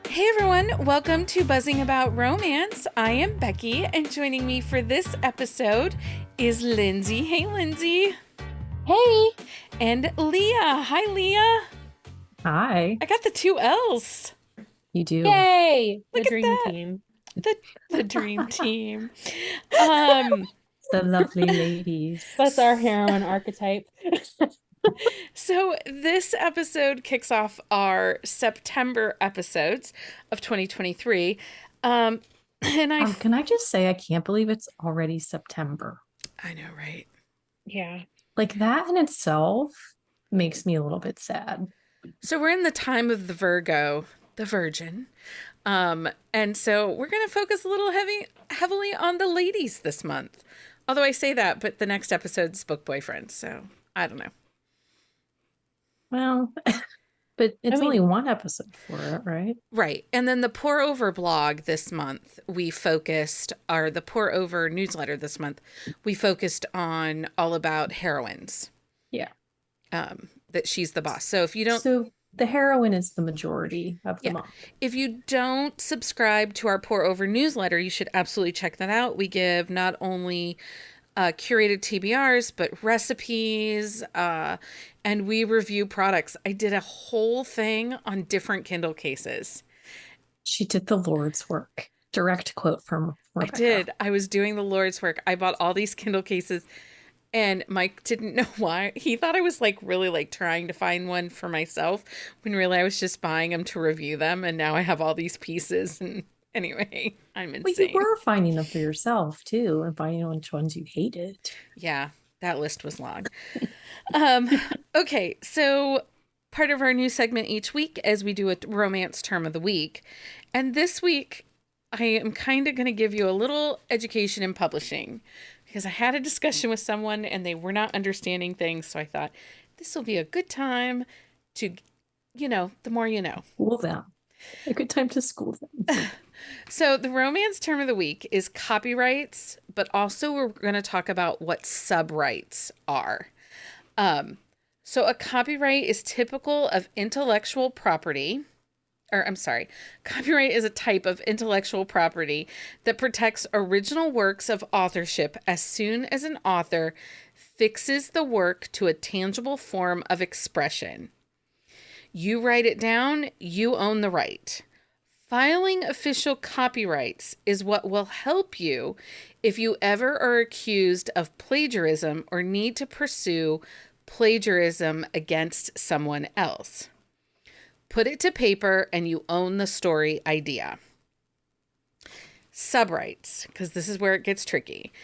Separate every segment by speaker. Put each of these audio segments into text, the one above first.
Speaker 1: Hey everyone, welcome to Buzzing About Romance. I am Becky, and joining me for this episode is Lindsay. Hey Lindsay.
Speaker 2: Hey.
Speaker 1: And Leah. Hi Leah.
Speaker 3: Hi.
Speaker 1: I got the two L's.
Speaker 3: You do.
Speaker 2: Yay.
Speaker 1: Look
Speaker 2: The
Speaker 1: at
Speaker 2: dream
Speaker 1: that.
Speaker 2: team.
Speaker 1: The dream team.
Speaker 3: The lovely ladies.
Speaker 2: That's our heroine archetype.
Speaker 1: So this episode kicks off our September episodes of 2023. And
Speaker 3: Can I just say I can't believe it's already September.
Speaker 1: I know, right?
Speaker 2: Yeah.
Speaker 3: Like that in itself makes me a little bit sad.
Speaker 1: So we're in the time of the Virgo, the Virgin. And so we're going to focus a little heavily on the ladies this month. Although I say that, but the next episode's book boyfriend. So I don't know.
Speaker 3: Well, but it's only one episode for it, right?
Speaker 1: Right. And then the Pour Over blog this month, the Pour Over newsletter this month, we focused on all about heroines.
Speaker 3: Yeah.
Speaker 1: That she's the boss. So if you don't...
Speaker 3: So the heroine is the majority of the month.
Speaker 1: If you don't subscribe to our Pour Over newsletter, you should absolutely check that out. We give not only curated TBRs, but recipes, and we review products. I did a whole thing on different Kindle cases.
Speaker 3: She did the Lord's work. Direct quote from Rebecca.
Speaker 1: I did. I was doing the Lord's work. I bought all these Kindle cases, and Mike didn't know why. He thought I was really trying to find one for myself, when really I was just buying them to review them, and now I have all these pieces. And anyway, I'm insane.
Speaker 3: Well, you were finding them for yourself too, and finding which ones you hated.
Speaker 1: Yeah, that list was long. Okay, so part of our new segment each week as we do a romance term of the week. And this week, I am kind of going to give you a little education in publishing, because I had a discussion with someone and they were not understanding things. So I thought this will be a good time to, the more you know.
Speaker 3: School them. A good time to school them.
Speaker 1: So the romance term of the week is copyrights, but also we're going to talk about what subrights are. So a copyright is typical of intellectual property, copyright is a type of intellectual property that protects original works of authorship as soon as an author fixes the work to a tangible form of expression. You write it down, you own the right. Filing official copyrights is what will help you if you ever are accused of plagiarism or need to pursue plagiarism against someone else. Put it to paper and you own the story idea. Subrights, because this is where it gets tricky.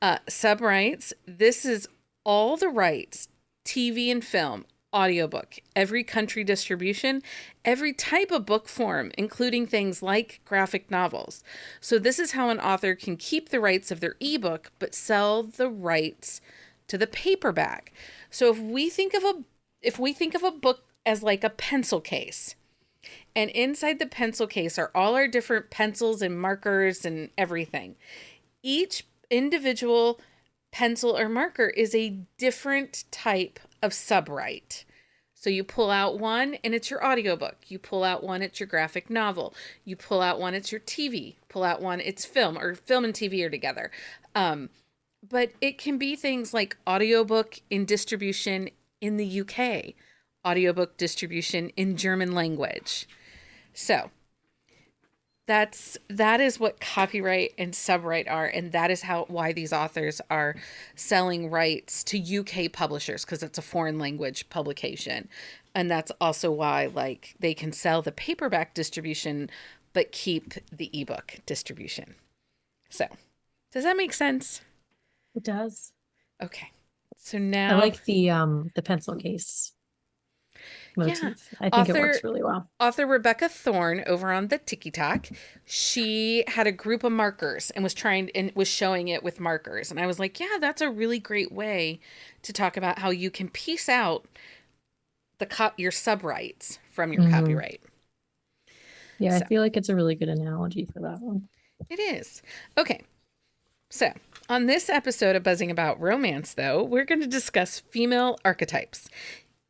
Speaker 1: Subrights, this is all the rights, TV and film, audiobook, every country distribution, every type of book form, including things like graphic novels. So this is how an author can keep the rights of their ebook, but sell the rights to the paperback. So if we think of a book as like a pencil case, and inside the pencil case are all our different pencils and markers and everything. Each individual pencil or marker is a different type of subright. So you pull out one and it's your audiobook. You pull out one, it's your graphic novel. You pull out one, it's your TV. Pull out one, it's film, or film and TV are together. But it can be things like audiobook in distribution in the UK, audiobook distribution in German language. So that is what copyright and subright are, and that is why these authors are selling rights to UK publishers, because it's a foreign language publication. And that's also why they can sell the paperback distribution but keep the ebook distribution. So, does that make sense?
Speaker 3: It does.
Speaker 1: Okay. So now
Speaker 3: I like the pencil case motif. Yeah. I think it works really well.
Speaker 1: Author Rebecca Thorne over on the TikTok, she had a group of markers and was showing it with markers. And I was like, yeah, that's a really great way to talk about how you can piece out your subrights from your copyright.
Speaker 3: Yeah, so I feel like it's a really good analogy for that one.
Speaker 1: It is. Okay. So on this episode of Buzzing About Romance, though, we're going to discuss female archetypes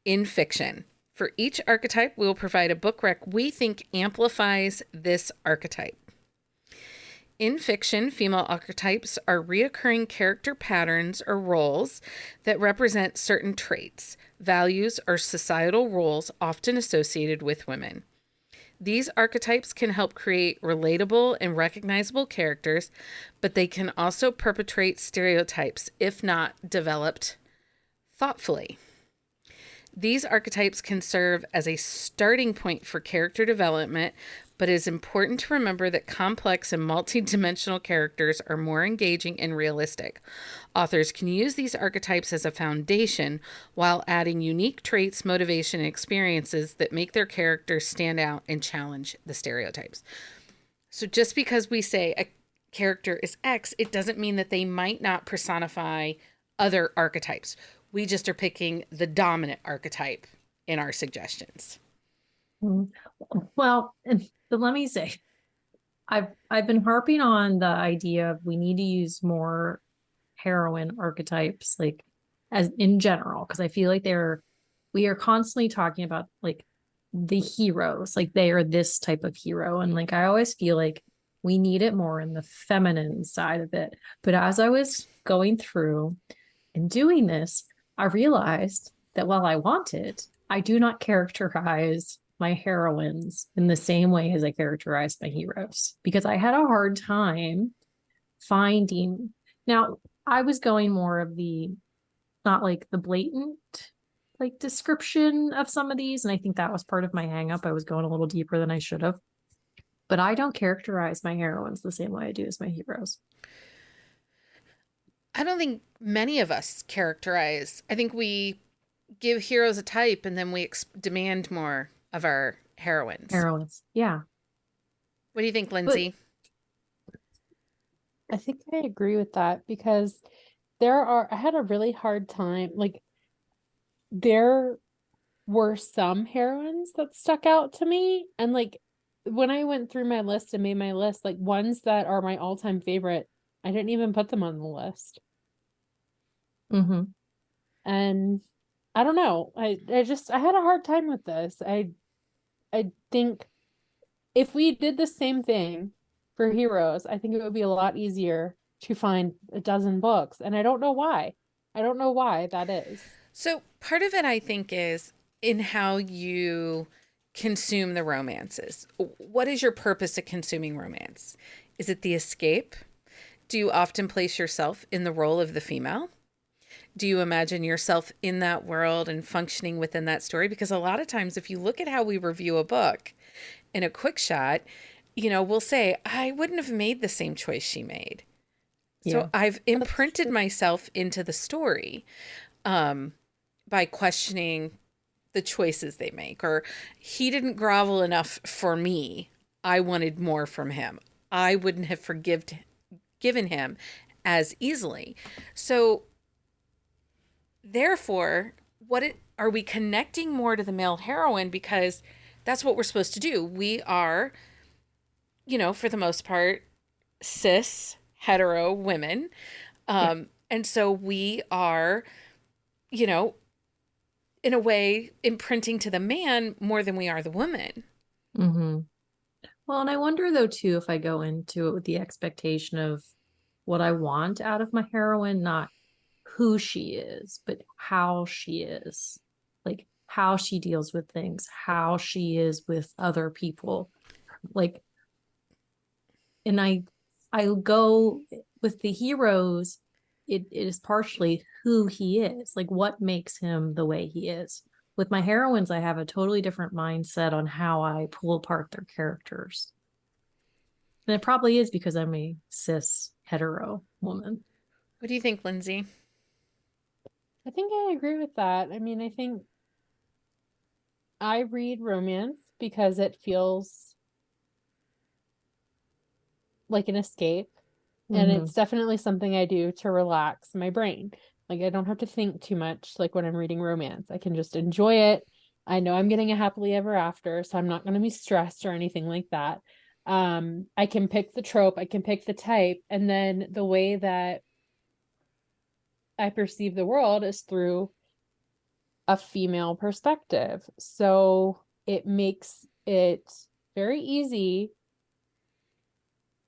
Speaker 1: in fiction. For each archetype, we will provide a book rec we think amplifies this archetype. In fiction, female archetypes are reoccurring character patterns or roles that represent certain traits, values, or societal roles often associated with women. These archetypes can help create relatable and recognizable characters, but they can also perpetuate stereotypes if not developed thoughtfully. These archetypes can serve as a starting point for character development, but it is important to remember that complex and multidimensional characters are more engaging and realistic. Authors can use these archetypes as a foundation while adding unique traits, motivation, and experiences that make their characters stand out and challenge the stereotypes. So just because we say a character is X, it doesn't mean that they might not personify other archetypes. We just are picking the dominant archetype in our suggestions.
Speaker 3: Well, but let me say, I've been harping on the idea of we need to use more heroine archetypes, like as in general, because I feel like we are constantly talking about like the heroes, like they are this type of hero. And like I always feel like we need it more in the feminine side of it. But as I was going through and doing this, I realized that while I want it, I do not characterize my heroines in the same way as I characterize my heroes, because I had a hard time finding. Now, I was going more of the, not like the blatant like description of some of these, and I think that was part of my hang up. I was going a little deeper than I should have. But I don't characterize my heroines the same way I do as my heroes.
Speaker 1: I don't think many of us characterize. I think we give heroes a type and then we demand more of our heroines.
Speaker 3: Yeah.
Speaker 1: What do you think, Lindsay?
Speaker 2: I think I agree with that, because I had a really hard time. Like, there were some heroines that stuck out to me. And like, when I went through my list and made my list, like ones that are my all-time favorite, I didn't even put them on the list.
Speaker 3: Mm-hmm.
Speaker 2: And I don't know. I had a hard time with this. I think if we did the same thing for heroes, I think it would be a lot easier to find a dozen books. And I don't know why. I don't know why that is.
Speaker 1: So part of it, I think, is in how you consume the romances. What is your purpose of consuming romance? Is it the escape? Do you often place yourself in the role of the female? Do you imagine yourself in that world and functioning within that story? Because a lot of times, if you look at how we review a book in a quick shot, we'll say, I wouldn't have made the same choice she made. Yeah. So I've imprinted myself into the story by questioning the choices they make. Or he didn't grovel enough for me. I wanted more from him. I wouldn't have given him as easily. So therefore, are we connecting more to the male heroine because that's what we're supposed to do? We are, for the most part, cis, hetero women. And so we are, in a way, imprinting to the man more than we are the woman.
Speaker 3: Mm-hmm. Well, and I wonder, though, too, if I go into it with the expectation of what I want out of my heroine, not who she is, but how she is, like how she deals with things, how she is with other people. Like, and I go with the heroes, it is partially who he is, like what makes him the way he is. With my heroines, I have a totally different mindset on how I pull apart their characters. And it probably is because I'm a cis hetero woman.
Speaker 1: What do you think, Lindsay?
Speaker 2: I think I agree with that. I mean, I think I read romance because it feels like an escape. And it's definitely something I do to relax my brain. Like, I don't have to think too much, like when I'm reading romance. I can just enjoy it. I know I'm getting a happily ever after, so I'm not going to be stressed or anything like that. I can pick the trope, I can pick the type, and then the way that I perceive the world is through a female perspective. So it makes it very easy.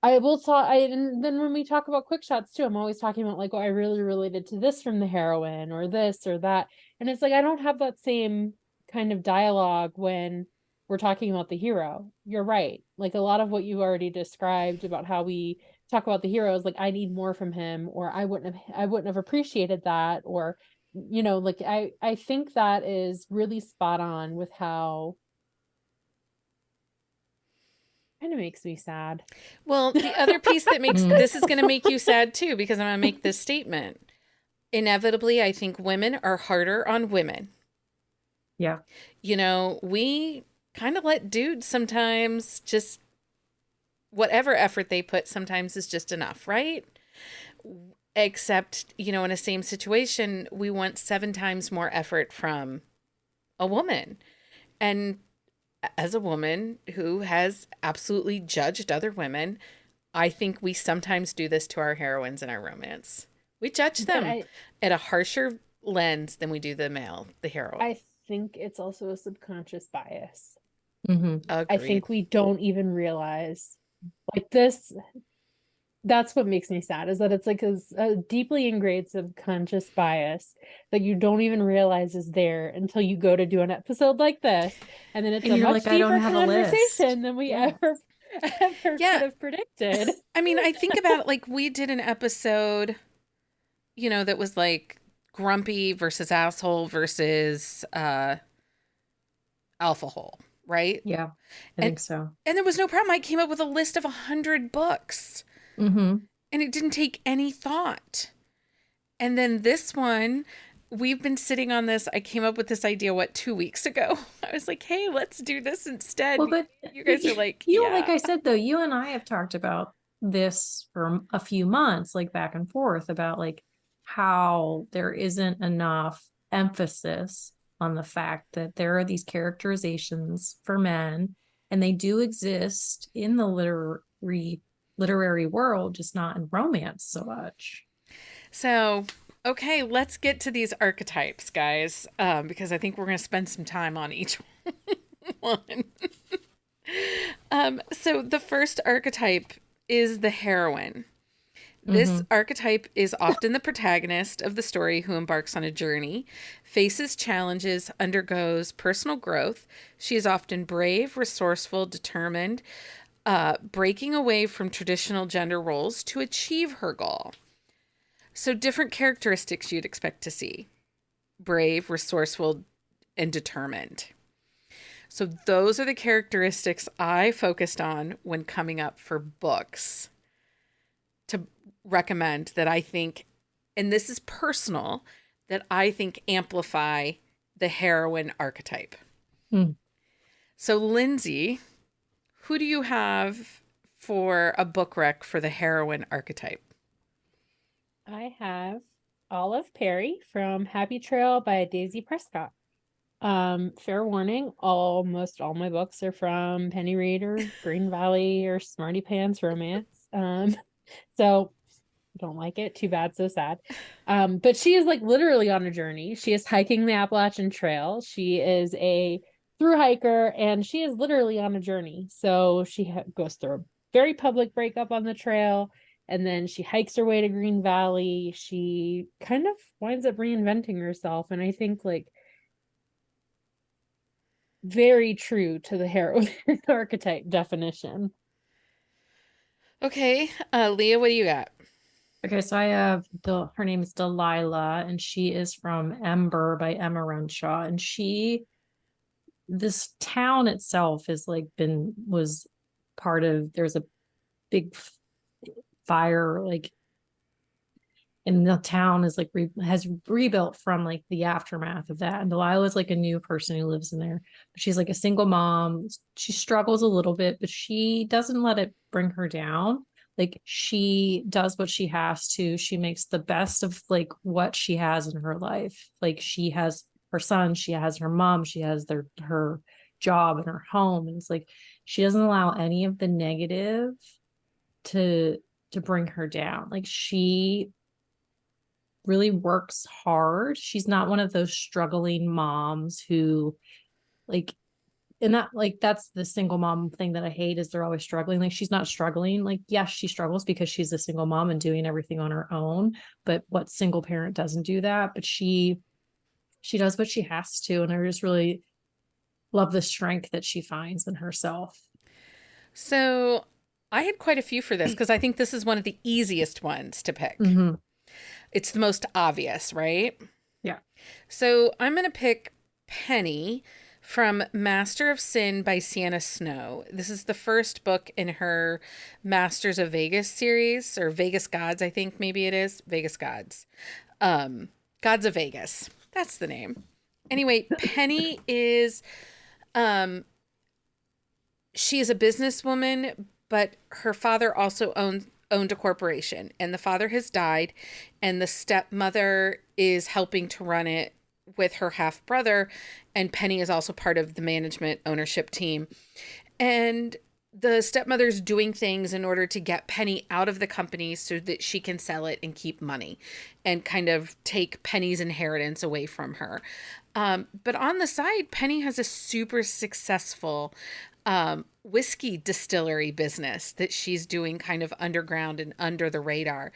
Speaker 2: I will talk, and then when we talk about quick shots too, I'm always talking about like, oh, I really related to this from the heroine or this or that. And it's like, I don't have that same kind of dialogue when we're talking about the hero. You're right. Like a lot of what you already described about how we talk about the heroes, like I need more from him, or I wouldn't have appreciated that, or like I think that is really spot on with how kind of makes me sad.
Speaker 1: Well, the other piece that makes this is going to make you sad too, because I'm going to make this statement. Inevitably, I think women are harder on women.
Speaker 3: Yeah.
Speaker 1: We kind of let dudes sometimes just whatever effort they put sometimes is just enough, right? Except, in a same situation, we want 7 times more effort from a woman. And as a woman who has absolutely judged other women, I think we sometimes do this to our heroines in our romance. We judge them at a harsher lens than we do the hero.
Speaker 2: I think it's also a subconscious bias.
Speaker 1: Agreed.
Speaker 2: I think we don't even realize like this. That's what makes me sad, is that it's like a deeply ingrained subconscious bias that you don't even realize is there until you go to do an episode like this. And then it's a much deeper conversation than we ever could have predicted.
Speaker 1: I mean, I think about it like we did an episode, that was like grumpy versus asshole versus alpha hole, right?
Speaker 3: Yeah, I think so.
Speaker 1: And there was no problem. I came up with a list of 100 books. And it didn't take any thought. And then this one, we've been sitting on this. I came up with this idea, 2 weeks ago? I was like, hey, let's do this instead.
Speaker 3: Well, but
Speaker 1: you guys are like,
Speaker 3: like I said, though, you and I have talked about this for a few months, like back and forth about like how there isn't enough emphasis on the fact that there are these characterizations for men, and they do exist in the literary world, just not in romance so much.
Speaker 1: So, okay, let's get to these archetypes, guys, because I think we're going to spend some time on each one. So the first archetype is the heroine. This archetype is often the protagonist of the story who embarks on a journey, faces challenges, undergoes personal growth. She is often brave, resourceful, determined, breaking away from traditional gender roles to achieve her goal. So different characteristics you'd expect to see. Brave, resourceful, and determined. So those are the characteristics I focused on when coming up for books to recommend that I think, and this is personal, that I think amplify the heroine archetype. So Lindsay, who do you have for a book rec for the heroine archetype?
Speaker 2: I have Olive Perry from Happy Trail by Daisy Prescott. Fair warning, almost all my books are from Penny Reed or Green Valley or Smarty Pants Romance. So don't like it. Too bad, so sad. But she is like literally on a journey. She is hiking the Appalachian Trail. She is a through hiker, and she is literally on a journey. So she goes through a very public breakup on the trail, and then she hikes her way to Green Valley. She kind of winds up reinventing herself, and I think like very true to the heroine archetype definition.
Speaker 1: Okay, Leah, what do you got?
Speaker 3: Okay, so I have her name is Delilah, and she is from Ember by Emma Renshaw, and this town itself is like was part of, there's a big fire like and the town is like has rebuilt from like the aftermath of that, and Delilah is like a new person who lives in there, but she's like a single mom. She struggles a little bit, but she doesn't let it bring her down. Like she does what she has to. She makes the best of like what she has in her life. Like she has her son, she has her mom, she has her job and her home, and it's like she doesn't allow any of the negative to bring her down. Like she really works hard. She's not one of those struggling moms who like, and that like that's the single mom thing that I hate is they're always struggling. Like she's not struggling. Like, yes, she struggles because she's a single mom and doing everything on her own. But what single parent doesn't do that? But she does what she has to. And I just really love the strength that she finds in herself.
Speaker 1: So I had quite a few for this because I think this is one of the easiest ones to pick.
Speaker 3: Mm-hmm.
Speaker 1: It's the most obvious, right?
Speaker 3: Yeah.
Speaker 1: So I'm going to pick Penny from Master of Sin by Sienna Snow. This is the first book in her Masters of Vegas series, or Vegas Gods, I think maybe it is. Vegas Gods. Gods of Vegas. That's the name. Anyway, Penny is, she is a businesswoman, but her father also owned a corporation, and the father has died, and the stepmother is helping to run it with her half brother, and Penny is also part of the management ownership team. And the stepmother's doing things in order to get Penny out of the company so that she can sell it and keep money and kind of take Penny's inheritance away from her. But on the side, Penny has a super successful whiskey distillery business that she's doing kind of underground and under the radar.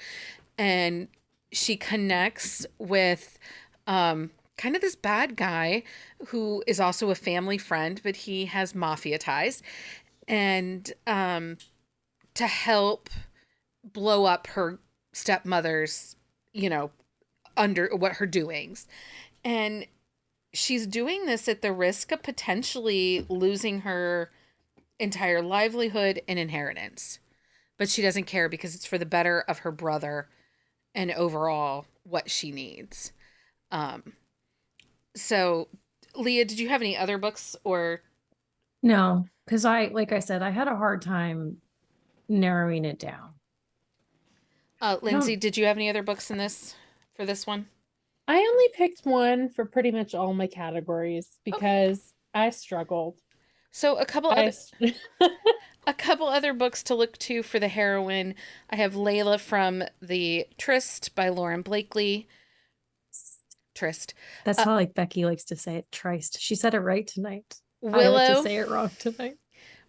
Speaker 1: And she connects with kind of this bad guy who is also a family friend, but he has mafia ties, and to help blow up her stepmother's, under what her doings. And she's doing this at the risk of potentially losing her entire livelihood and inheritance. But she doesn't care because it's for the better of her brother and overall what she needs. So, Leah, did you have any other books or?
Speaker 3: No, because like I said, I had a hard time narrowing it down.
Speaker 1: Lindsay, did you have any other books for this one?
Speaker 2: I only picked one for pretty much all my categories because I struggled.
Speaker 1: So a couple other books to look to for the heroine. I have Layla from the Tryst by Lauren Blakely. Tryst.
Speaker 3: That's how like Becky likes to say it. Tryst. She said it right tonight.
Speaker 1: Willow.
Speaker 3: I like to say it wrong tonight.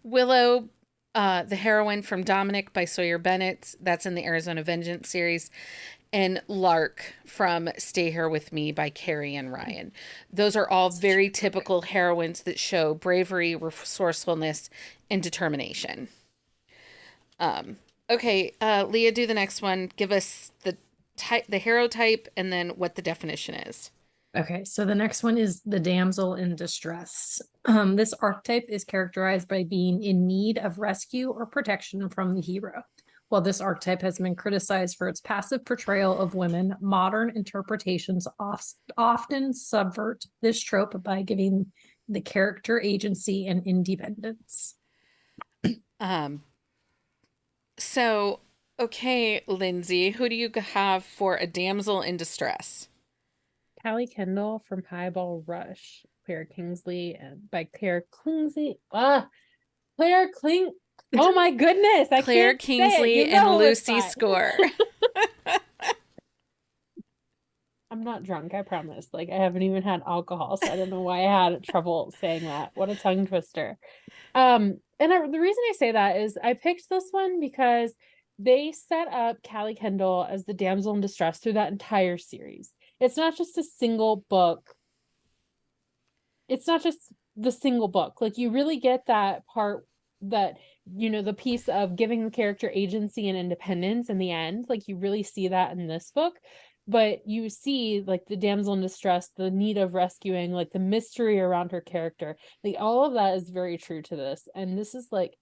Speaker 1: Willow, the heroine from Dominic by Sawyer Bennett. That's in the Arizona Vengeance series. And Lark from Stay Here With Me by Carrie and Ryan. Those are all very typical heroines that show bravery, resourcefulness, and determination. Okay, Leah, do the next one. Give us the hero type and then what the definition is.
Speaker 3: Okay, so the next one is the damsel in distress. This archetype is characterized by being in need of rescue or protection from the hero. While this archetype has been criticized for its passive portrayal of women, modern interpretations often subvert this trope by giving the character agency and independence.
Speaker 1: So, okay, Lindsay, who do you have for a damsel in distress?
Speaker 2: Callie Kendall from Highball Rush, Claire Kingsley, and by Claire Kingsley. Claire Kling. Oh my goodness!
Speaker 1: Claire Kingsley and Lucy Score.
Speaker 2: I'm not drunk, I promise. Like, I haven't even had alcohol, so I don't know why I had trouble saying that. What a tongue twister. The reason I say that is I picked this one because they set up Callie Kendall as the damsel in distress through that entire series. It's not just a single book. It's not just the single book. Like, you really get that part that, the piece of giving the character agency and independence in the end. Like, you really see that in this book. But you see, like, the damsel in distress, the need of rescuing, like, the mystery around her character. Like, all of that is very true to this. And this is, like,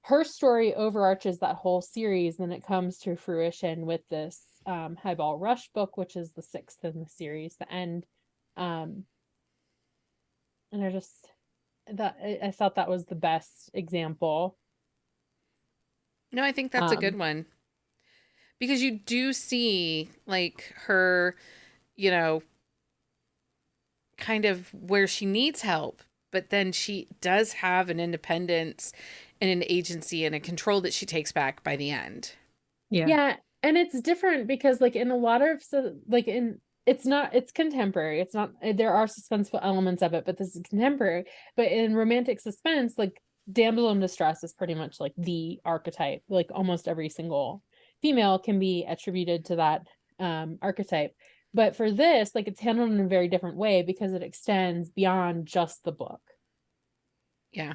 Speaker 2: her story overarches that whole series, and it comes to fruition with this Highball Rush book, which is the 6th in the series, the end. And I thought that was the best example.
Speaker 1: No, I think that's a good one. Because you do see, like, her, kind of where she needs help, but then she does have an independence and an agency and a control that she takes back by the end.
Speaker 2: Yeah. And it's different because like in a lot of it's contemporary. It's not, there are suspenseful elements of it, but this is contemporary. But in romantic suspense, like damsel in distress is pretty much like the archetype. Like almost every single female can be attributed to that archetype. But for this, like it's handled in a very different way because it extends beyond just the book.
Speaker 1: Yeah.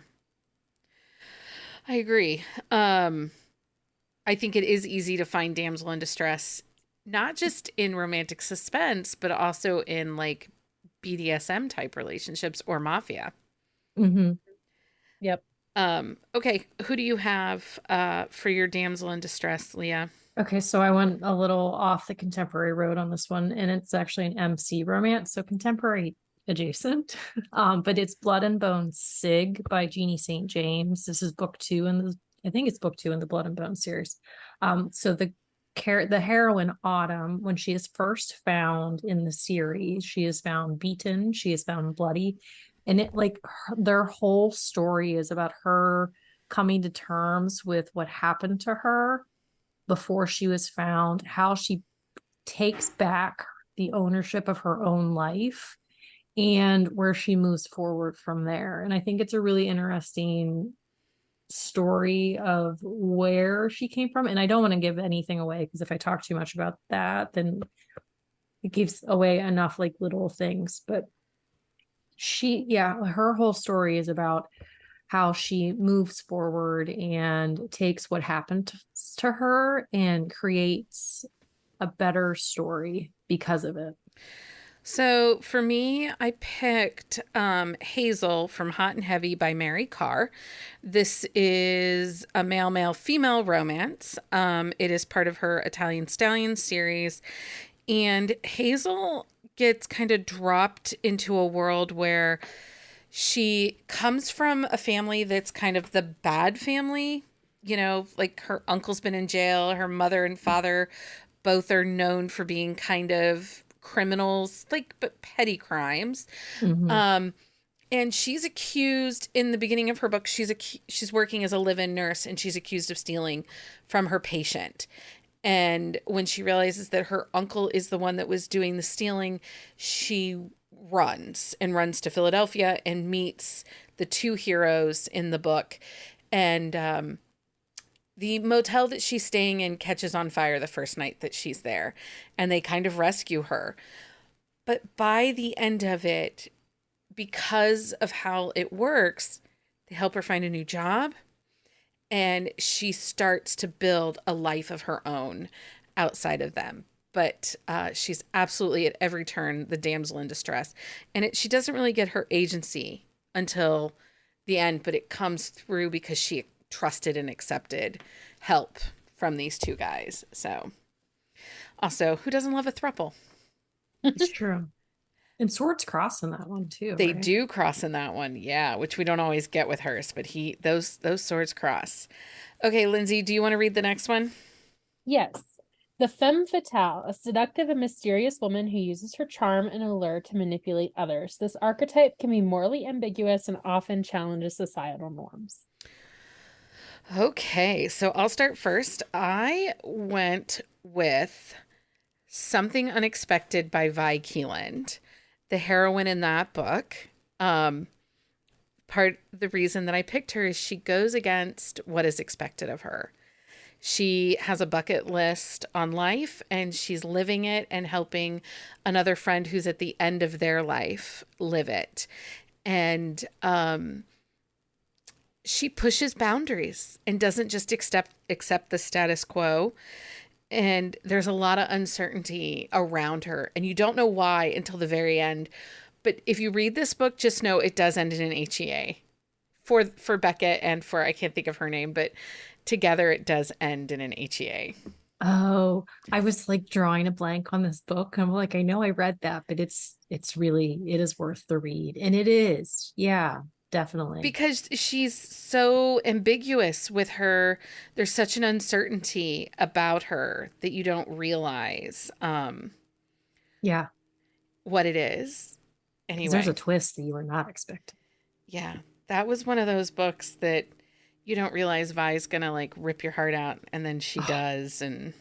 Speaker 1: I agree. I think it is easy to find damsel in distress, not just in romantic suspense, but also in like BDSM type relationships or mafia.
Speaker 3: Mm-hmm.
Speaker 2: Yep.
Speaker 1: Okay, who do you have for your damsel in distress, Leah?
Speaker 3: Okay, so I went a little off the contemporary road on this one, and it's actually an MC romance, so contemporary adjacent. But it's Blood and Bone Sig by Jeannie St. James. This is book 2 in the, I think it's book 2 in the Blood and Bone series. So the heroine Autumn, when she is first found in the series, she is found beaten, she is found bloody, and it like their whole story is about her coming to terms with what happened to her before she was found, how she takes back the ownership of her own life and where she moves forward from there. And I think it's a really interesting story of where she came from. And I don't want to give anything away because if I talk too much about that, then it gives away enough like little things. But her whole story is about how she moves forward and takes what happened to her and creates a better story because of it.
Speaker 1: So for me, I picked Hazel from Hot and Heavy by Mary Carr. This is a male female romance. It is part of her Italian Stallion series. And Hazel gets kind of dropped into a world where she comes from a family that's kind of the bad family. You know, like her uncle's been in jail, her mother and father both are known for being kind of criminals, like, but petty crimes.
Speaker 3: Mm-hmm.
Speaker 1: And she's accused in the beginning of her book, she's working as a live-in nurse and she's accused of stealing from her patient. And when she realizes that her uncle is the one that was doing the stealing, she runs to Philadelphia and meets the two heroes in the book. And the motel that she's staying in catches on fire the first night that she's there, and they kind of rescue her. But by the end of it, because of how it works, they help her find a new job, and she starts to build a life of her own outside of them. But she's absolutely at every turn the damsel in distress, and she doesn't really get her agency until the end, but it comes through because she trusted and accepted help from these two guys. So, also, who doesn't love a throuple?
Speaker 3: It's true. And swords cross in that one too.
Speaker 1: They
Speaker 3: right?
Speaker 1: do cross in that one, yeah, which we don't always get with hers, but those swords cross. Okay, Lindsay, do you want to read the next one?
Speaker 2: Yes. The femme fatale, a seductive and mysterious woman who uses her charm and allure to manipulate others. This archetype can be morally ambiguous and often challenges societal norms.
Speaker 1: Okay, so I'll start first. I went with Something Unexpected by Vi Keeland, the heroine in that book. Part the reason that I picked her is she goes against what is expected of her. She has a bucket list on life and she's living it and helping another friend who's at the end of their life live it. And she pushes boundaries and doesn't just accept the status quo. And there's a lot of uncertainty around her, and you don't know why until the very end. But if you read this book, just know it does end in an HEA for Beckett and for, I can't think of her name, but together it does end in an HEA.
Speaker 3: Oh, I was like drawing a blank on this book. I'm like, I know I read that, but it is worth the read. And it is. Yeah, definitely.
Speaker 1: Because she's so ambiguous with her. There's such an uncertainty about her that you don't realize
Speaker 3: Yeah.
Speaker 1: what it is. Anyway.
Speaker 3: There's a twist that you were not expecting.
Speaker 1: Yeah. That was one of those books that you don't realize Vi's gonna like rip your heart out, and then she does. And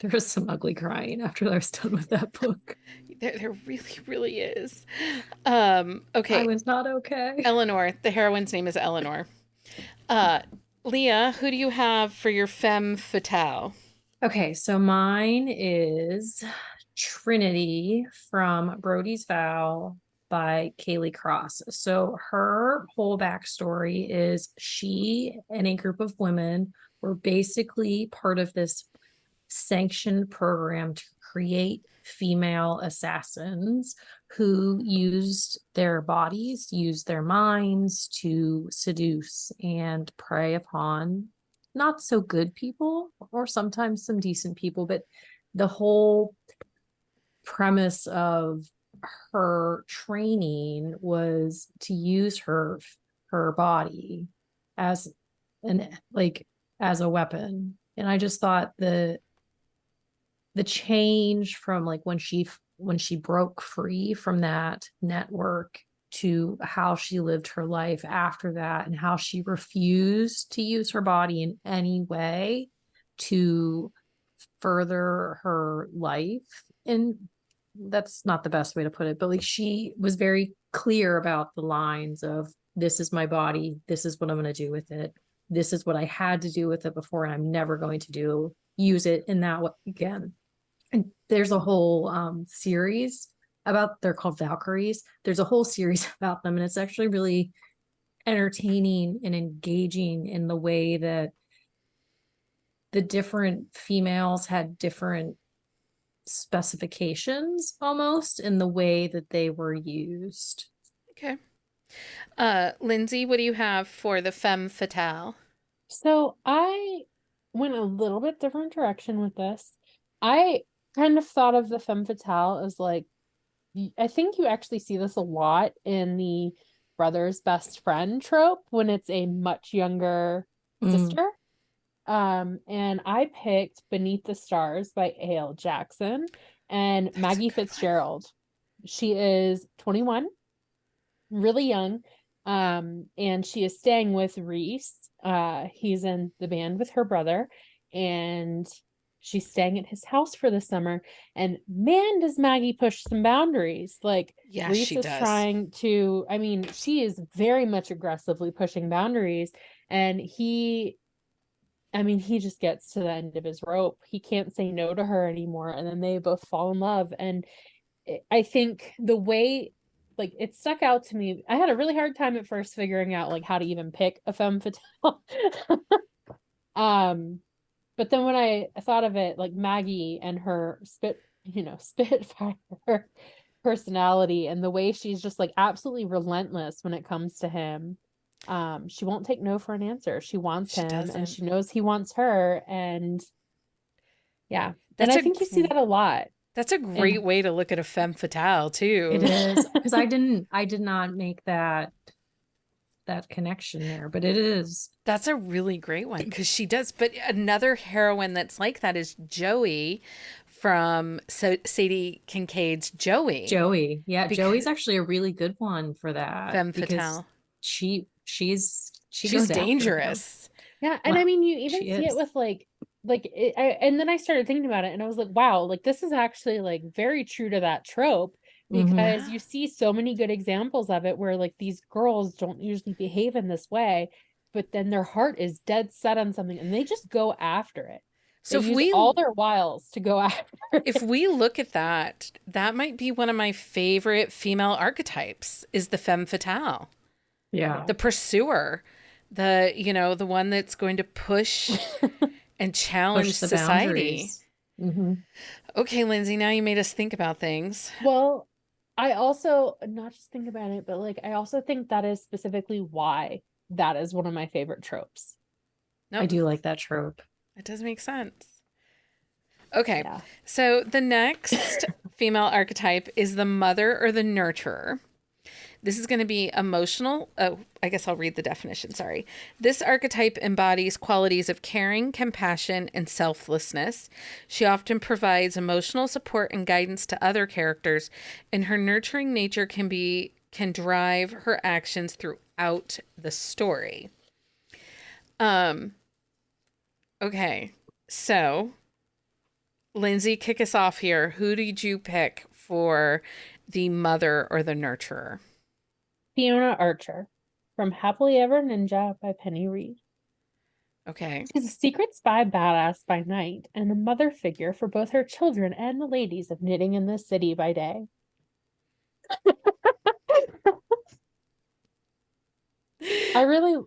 Speaker 3: There was some ugly crying after I was done with that book.
Speaker 1: There really, really is.
Speaker 3: I
Speaker 1: Okay,
Speaker 3: was not okay.
Speaker 1: Eleanor. The heroine's name is Eleanor. Uh, Leah, who do you have for your femme fatale?
Speaker 3: Okay, so mine is Trinity from Brody's Vow by Kaylee Cross. So her whole backstory is she and a group of women were basically part of this sanctioned program to create female assassins who used their bodies, used their minds to seduce and prey upon not so good people or sometimes some decent people, but the whole premise of her training was to use her body as an like as a weapon. And I just thought the change from like when she broke free from that network to how she lived her life after that and how she refused to use her body in any way to further her life. And that's not the best way to put it, but like she was very clear about the lines of this is my body, this is what I'm going to do with it, this is what I had to do with it before, and I'm never going to use it in that way again. And there's a whole series about, they're called Valkyries. There's a whole series about them, and it's actually really entertaining and engaging in the way that the different females had different specifications almost in the way that they were used.
Speaker 1: Okay. Lindsay, what do you have for the femme fatale?
Speaker 2: So I went a little bit different direction with this. I kind of thought of the femme fatale as like, I think you actually see this a lot in the brother's best friend trope when it's a much younger sister. And I picked Beneath the Stars by A.L. Jackson and Maggie Fitzgerald. She is 21, really young. And she is staying with Reese. He's in the band with her brother, and she's staying at his house for the summer. And man, does Maggie push some boundaries. Like,
Speaker 1: Yeah,
Speaker 2: Reese
Speaker 1: she
Speaker 2: is
Speaker 1: does.
Speaker 2: trying to, I mean, she is very much aggressively pushing boundaries. And he just gets to the end of his rope. He can't say no to her anymore. And then they both fall in love. And I think the way, like, it stuck out to me. I had a really hard time at first figuring out like how to even pick a femme fatale. But then when I thought of it, like Maggie and her spitfire personality and the way she's just like absolutely relentless when it comes to him. She won't take no for an answer. She wants him and she knows he wants her. And yeah. And I think you see that a lot.
Speaker 1: That's a great way to look at a femme fatale too.
Speaker 3: It is, because I did not make that connection there, but it is.
Speaker 1: That's a really great one because she does. But another heroine that's like that is Joey from Sadie Kincaid's Joey.
Speaker 3: Joey. Yeah, Joey's actually a really good one for that.
Speaker 1: Femme fatale.
Speaker 3: She's
Speaker 1: dangerous.
Speaker 2: Yeah, and I mean, you even see it with and then I started thinking about it and I was like, wow, like this is actually like very true to that trope, because you see so many good examples of it where like these girls don't usually behave in this way, but then their heart is dead set on something and they just go after it. So if use all their wiles to go after it.
Speaker 1: If we look at that, that might be one of my favorite female archetypes is the femme fatale.
Speaker 3: Yeah.
Speaker 1: The pursuer, the one that's going to push and challenge society. Okay, Lindsay, now you made us think about things.
Speaker 2: Well, I also not just think about it, but like I also think that is specifically why that is one of my favorite tropes.
Speaker 3: I do like that trope.
Speaker 1: It does make sense. Okay, so the next female archetype is the mother or the nurturer. This is going to be emotional. Oh, I guess I'll read the definition. Sorry. This archetype embodies qualities of caring, compassion, and selflessness. She often provides emotional support and guidance to other characters, and her nurturing nature can drive her actions throughout the story. Okay. So Lindsay, kick us off here. Who did you pick for the mother or the nurturer?
Speaker 2: Fiona Archer from Happily Ever Ninja by Penny Reed.
Speaker 1: Okay.
Speaker 2: She's a secret spy badass by night and a mother figure for both her children and the ladies of knitting in the city by day. I really,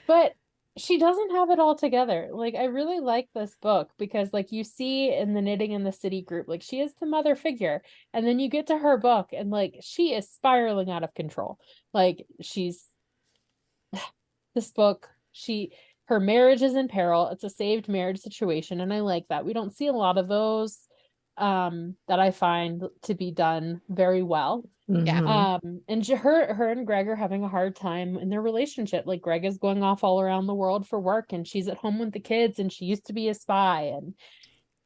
Speaker 2: but she doesn't have it all together. Like, I really like this book because, like, you see in the Knitting in the City group, like, she is the mother figure. And then you get to her book and, like, she is spiraling out of control. Like, this book, her marriage is in peril. It's a saved marriage situation, and I like that. We don't see a lot of those that I find to be done very well.
Speaker 1: Yeah.
Speaker 2: And her and Greg are having a hard time in their relationship. Like, Greg is going off all around the world for work, and she's at home with the kids, and she used to be a spy, and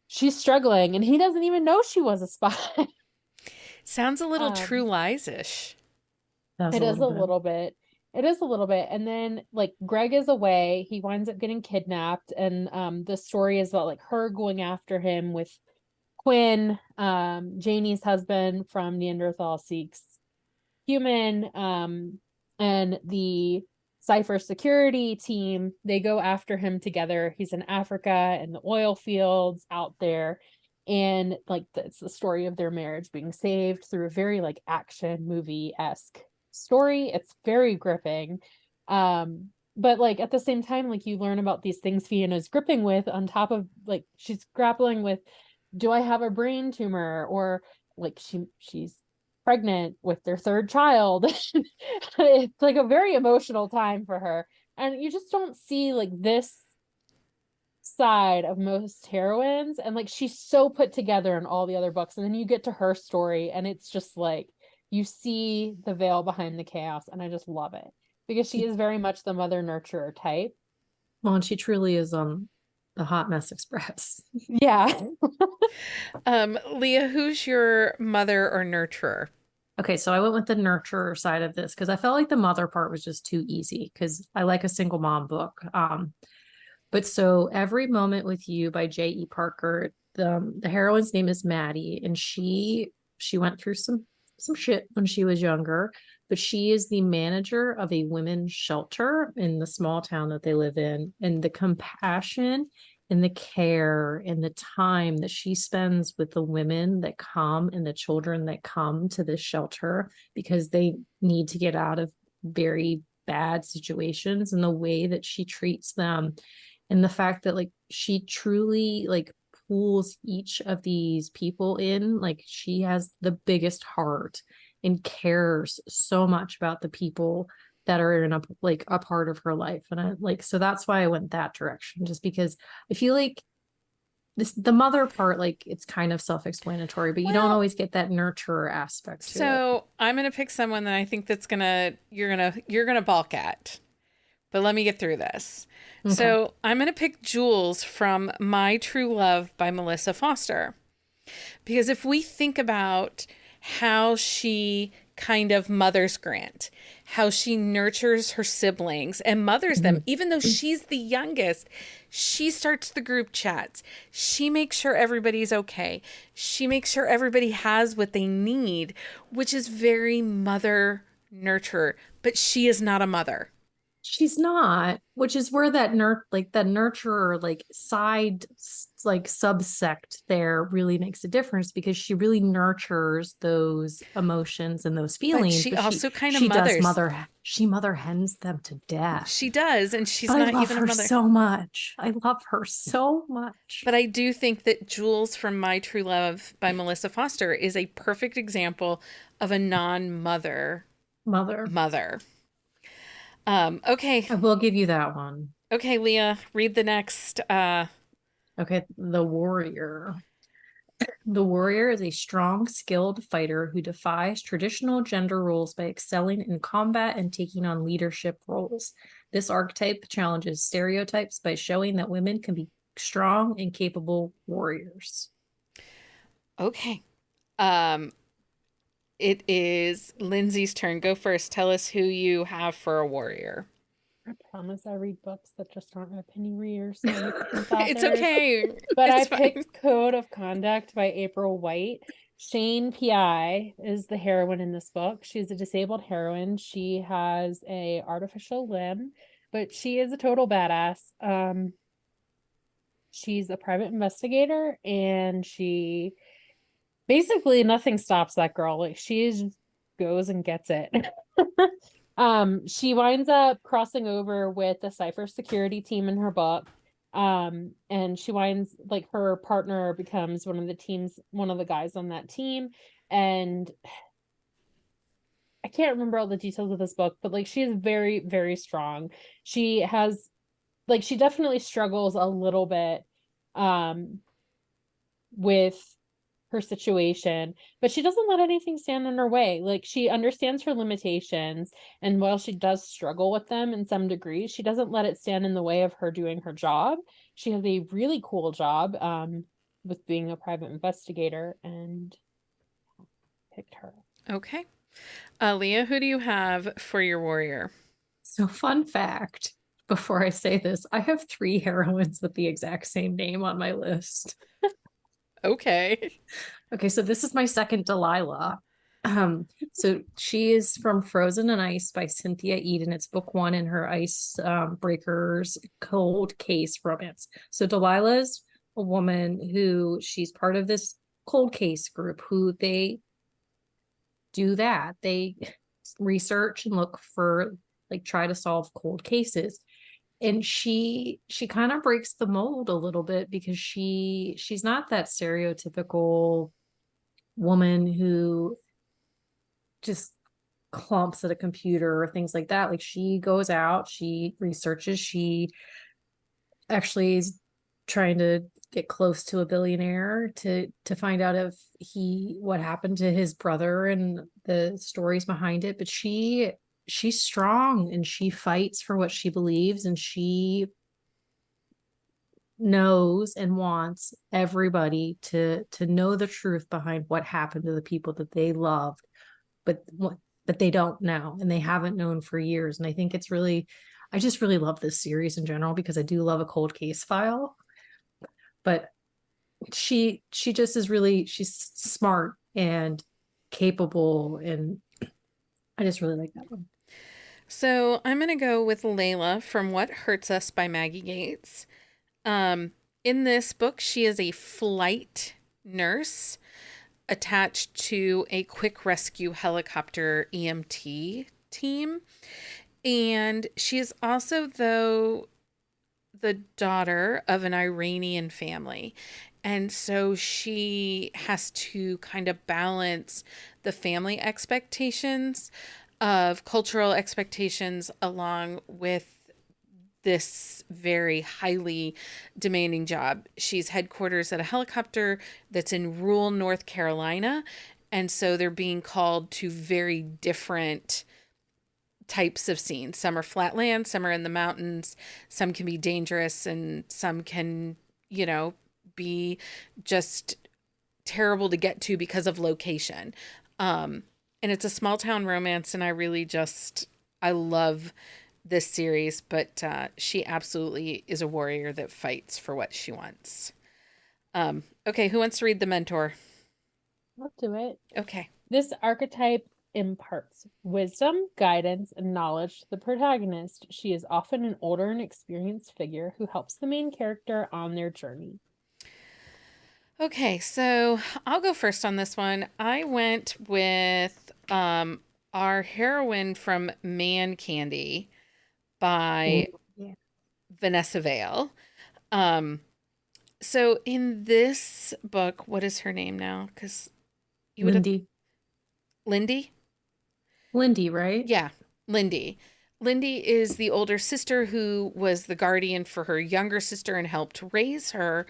Speaker 2: she's struggling, and he doesn't even know she was a spy.
Speaker 1: Sounds a little True Lies-ish.
Speaker 3: That's
Speaker 2: It
Speaker 3: a
Speaker 2: is a
Speaker 3: little bit.
Speaker 2: little bit. It is a little bit. And then, like, Greg is away. He winds up getting kidnapped, and the story is about, like, her going after him with Quinn, Janie's husband from Neanderthal Seeks Human, and the Cypher security team. They go after him together. He's in Africa in the oil fields out there. And, like, it's the story of their marriage being saved through a very, like, action movie-esque story. It's very gripping. But, like, at the same time, like, you learn about these things Fiona's gripping with, on top of, like, she's grappling with, do I have a brain tumor? Or, like, she's pregnant with their third child. It's, like, a very emotional time for her. And you just don't see, like, this side of most heroines, and, like, she's so put together in all the other books, and then you get to her story and it's just like you see the veil behind the chaos, and I just love it because she is very much the mother nurturer type.
Speaker 3: Well, and she truly is the hot mess express.
Speaker 2: Yeah.
Speaker 1: Leah, who's your mother or nurturer?
Speaker 3: Okay, so I went with the nurturer side of this because I felt like the mother part was just too easy because I like a single mom book. But so Every Moment with You by J.E. Parker, the heroine's name is Maddie, and she went through some shit when she was younger, but she is the manager of a women's shelter in the small town that they live in, and the compassion and the care and the time that she spends with the women that come and the children that come to this shelter because they need to get out of very bad situations, and the way that she treats them, and the fact that, like, she truly, like, pulls each of these people in. Like, she has the biggest heart and cares so much about the people that are in a part of her life. And I, like, so that's why I went that direction, just because I feel like the mother part, like, it's kind of self-explanatory, but you don't always get that nurturer aspect to it.
Speaker 1: So I'm gonna pick someone that I think that's you're gonna balk at. But let me get through this.
Speaker 3: Okay.
Speaker 1: So I'm going to pick Jules from My True Love by Melissa Foster. Because if we think about how she kind of mothers Grant, how she nurtures her siblings and mothers them, even though she's the youngest, she starts the group chats. She makes sure everybody's okay. She makes sure everybody has what they need, which is very mother nurturer. But she is not a mother.
Speaker 3: She's not, which is where that nurturer, like, side, like, subsect there really makes a difference, because she really nurtures those emotions and those feelings.
Speaker 1: But she also kind of
Speaker 3: She mother hens them to death.
Speaker 1: She does, and she's
Speaker 3: but
Speaker 1: not
Speaker 3: I love
Speaker 1: even
Speaker 3: her
Speaker 1: a mother.
Speaker 3: so much. I love her so much.
Speaker 1: But I do think that Jules from My True Love by Melissa Foster is a perfect example of a non-mother mother. Okay.
Speaker 3: I will give you that one.
Speaker 1: Okay, Leah, read the next.
Speaker 3: Okay, the warrior. The warrior is a strong, skilled fighter who defies traditional gender roles by excelling in combat and taking on leadership roles. This archetype challenges stereotypes by showing that women can be strong and capable warriors.
Speaker 1: Okay. It is Lindsay's turn. Go first. Tell us who you have for a warrior.
Speaker 2: I promise I read books that just aren't by Penny Rear, sorry, trans
Speaker 1: It's
Speaker 2: authors.
Speaker 1: okay.
Speaker 2: But I
Speaker 1: It's fine.
Speaker 2: picked Code of Conduct by April White. Shane P.I. is the heroine in this book. She's a disabled heroine. She has a artificial limb, but she is a total badass. She's a private investigator, and she basically nothing stops that girl. Like she just goes and gets it. She winds up crossing over with the Cypher security team in her book. And she winds like her partner becomes one of the guys on that team. And I can't remember all the details of this book, but like she is very, very strong. She has like she definitely struggles a little bit with her situation, but she doesn't let anything stand in her way. Like she understands her limitations, and while she does struggle with them in some degree, she doesn't let it stand in the way of her doing her job. She has a really cool job with being a private investigator, and picked her.
Speaker 1: Okay. Leah, who do you have for your warrior?
Speaker 3: So, fun fact, before I say this, I have 3 heroines with the exact same name on my list.
Speaker 1: Okay.
Speaker 3: Okay, so this is my second Delilah. So she is from Frozen and Ice by Cynthia Eden. It's book 1 in her Ice Breakers cold case romance. So Delilah is a woman who she's part of this cold case group who they do that. They research and look for like try to solve cold cases. And she kind of breaks the mold a little bit because she's not that stereotypical woman who just clumps at a computer or things like that. Like she goes out, she researches, she actually is trying to get close to a billionaire to find out if what happened to his brother and the stories behind it. But she's strong and she fights for what she believes, and she knows and wants everybody to know the truth behind what happened to the people that they loved, but they don't now, and they haven't known for years. And I think it's really, I just really love this series in general because I do love a cold case file. But she just is really, she's smart and capable, and I just really like that one.
Speaker 1: So I'm going to go with Layla from What Hurts Us by Maggie Gates. In this book, she is a flight nurse attached to a quick rescue helicopter EMT team. And she is also, though, the daughter of an Iranian family. And so she has to kind of balance the family expectations of cultural expectations along with this very highly demanding job. She's headquarters at a helicopter that's in rural North Carolina. And so they're being called to very different types of scenes. Some are flat land, some are in the mountains, some can be dangerous, and some can, be just terrible to get to because of location. And it's a small town romance, and I love this series, but she absolutely is a warrior that fights for what she wants. Okay, who wants to read The Mentor?
Speaker 2: I'll do it.
Speaker 1: Okay.
Speaker 2: This archetype imparts wisdom, guidance, and knowledge to the protagonist. She is often an older and experienced figure who helps the main character on their journey.
Speaker 1: Okay, so I'll go first on this one. I went with our heroine from Man Candy by Vanessa Vale. So in this book, what is her name now? Because you would
Speaker 3: Lindy. Lindy, right?
Speaker 1: Yeah, Lindy. Lindy is the older sister who was the guardian for her younger sister and helped raise her.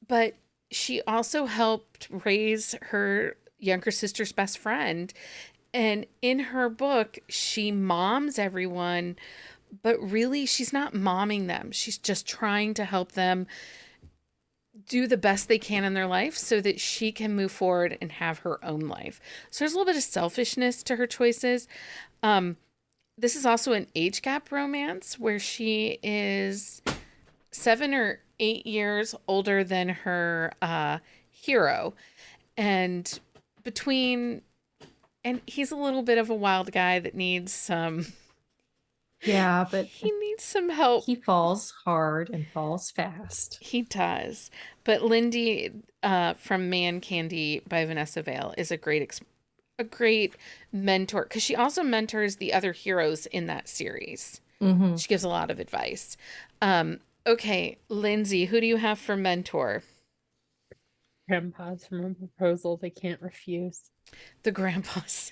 Speaker 1: But she also helped raise her younger sister's best friend. And in her book, she moms everyone, but really she's not momming them. She's just trying to help them do the best they can in their life so that she can move forward and have her own life. So there's a little bit of selfishness to her choices. This is also an age gap romance where she is 7 or 8 years older than her hero. And between, and he's a little bit of a wild guy that needs some,
Speaker 3: Yeah, but
Speaker 1: he needs some help.
Speaker 3: he falls hard and falls fast.
Speaker 1: He does. But Lindy from Man Candy by Vanessa Vale is a great mentor because she also mentors the other heroes in that series.
Speaker 3: Mm-hmm.
Speaker 1: She gives a lot of advice. Okay, Lindsay, who do you have for mentor?
Speaker 2: Grandpas from a proposal they can't refuse.
Speaker 1: The grandpas.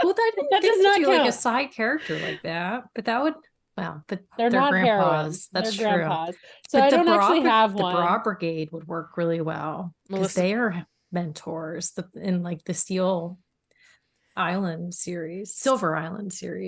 Speaker 3: Well, that
Speaker 2: That does not
Speaker 3: do like a
Speaker 2: count.
Speaker 3: side character like that, but that would, well, but
Speaker 2: They're not
Speaker 3: grandpas.
Speaker 2: heroines.
Speaker 3: That's
Speaker 2: They're
Speaker 3: true.
Speaker 2: grandpas. So
Speaker 3: But
Speaker 2: I
Speaker 3: the
Speaker 2: don't actually have
Speaker 3: The
Speaker 2: one.
Speaker 3: Bra Brigade would work really well because
Speaker 1: Melissa-
Speaker 3: they are mentors in like the Silver Island series.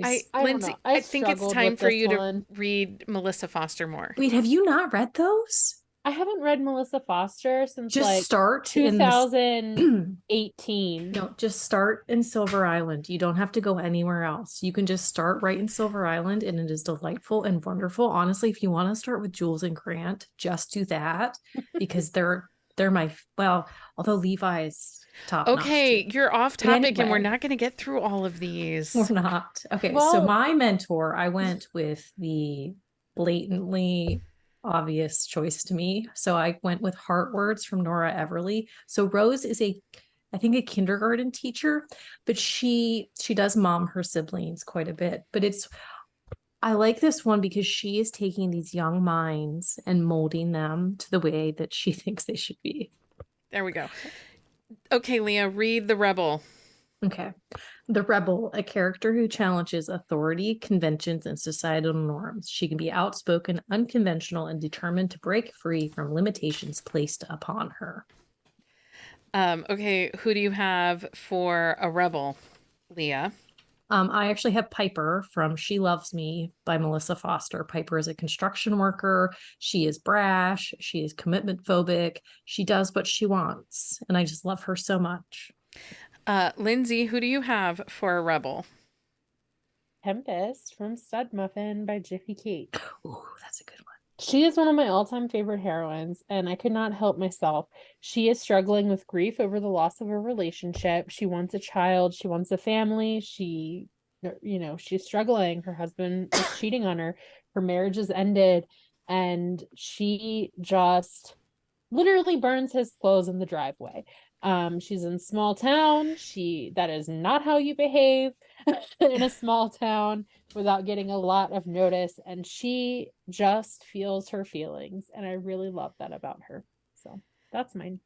Speaker 2: I don't
Speaker 1: Lindsay,
Speaker 2: know.
Speaker 1: I think it's
Speaker 2: struggled
Speaker 1: time
Speaker 2: with
Speaker 1: for
Speaker 2: this
Speaker 1: you
Speaker 2: one.
Speaker 1: to read Melissa Foster more.
Speaker 3: Wait, have you not read those?
Speaker 2: I haven't read Melissa Foster since
Speaker 3: Just
Speaker 2: like
Speaker 3: start in
Speaker 2: 2018.
Speaker 3: No, just start in Silver Island. You don't have to go anywhere else. You can just start right in Silver Island, and it is delightful and wonderful. Honestly, if you want to start with Jules and Grant, just do that because they're my, well, although Levi's top notch,
Speaker 1: Okay,
Speaker 3: too.
Speaker 1: you're off
Speaker 3: But
Speaker 1: topic and we're
Speaker 3: anyway.
Speaker 1: not going to get through all of these.
Speaker 3: We're not. Okay, so
Speaker 2: Well-
Speaker 3: my mentor, I went with the blatantly obvious choice to me. So I went with Heart Words from Nora Everly. So Rose is I think a kindergarten teacher, but she does mom her siblings quite a bit. But I like this one because she is taking these young minds and molding them to the way that she thinks they should be.
Speaker 1: There we go. Okay, Leah, read The Rebel.
Speaker 3: Okay. The Rebel, a character who challenges authority, conventions, and societal norms. She can be outspoken, unconventional, and determined to break free from limitations placed upon her.
Speaker 1: Okay, who do you have for a rebel, Leah?
Speaker 3: I actually have Piper from She Loves Me by Melissa Foster. Piper is a construction worker. She is brash. She is commitment phobic. She does what she wants. And I just love her so much.
Speaker 1: Lindsay, who do you have for a rebel?
Speaker 2: Tempest from Stud Muffin by Jiffy Kate.
Speaker 3: Ooh, that's a good one.
Speaker 2: She is one of my all-time favorite heroines, and I could not help myself. She is struggling with grief over the loss of a relationship. She wants a child. She wants a family. She's struggling. Her husband is cheating on her. Her marriage is ended, and she just literally burns his clothes in the driveway. She's in small town. That is not how you behave in a small town without getting a lot of notice, and she just feels her feelings, and I really love that about her. So that's mine.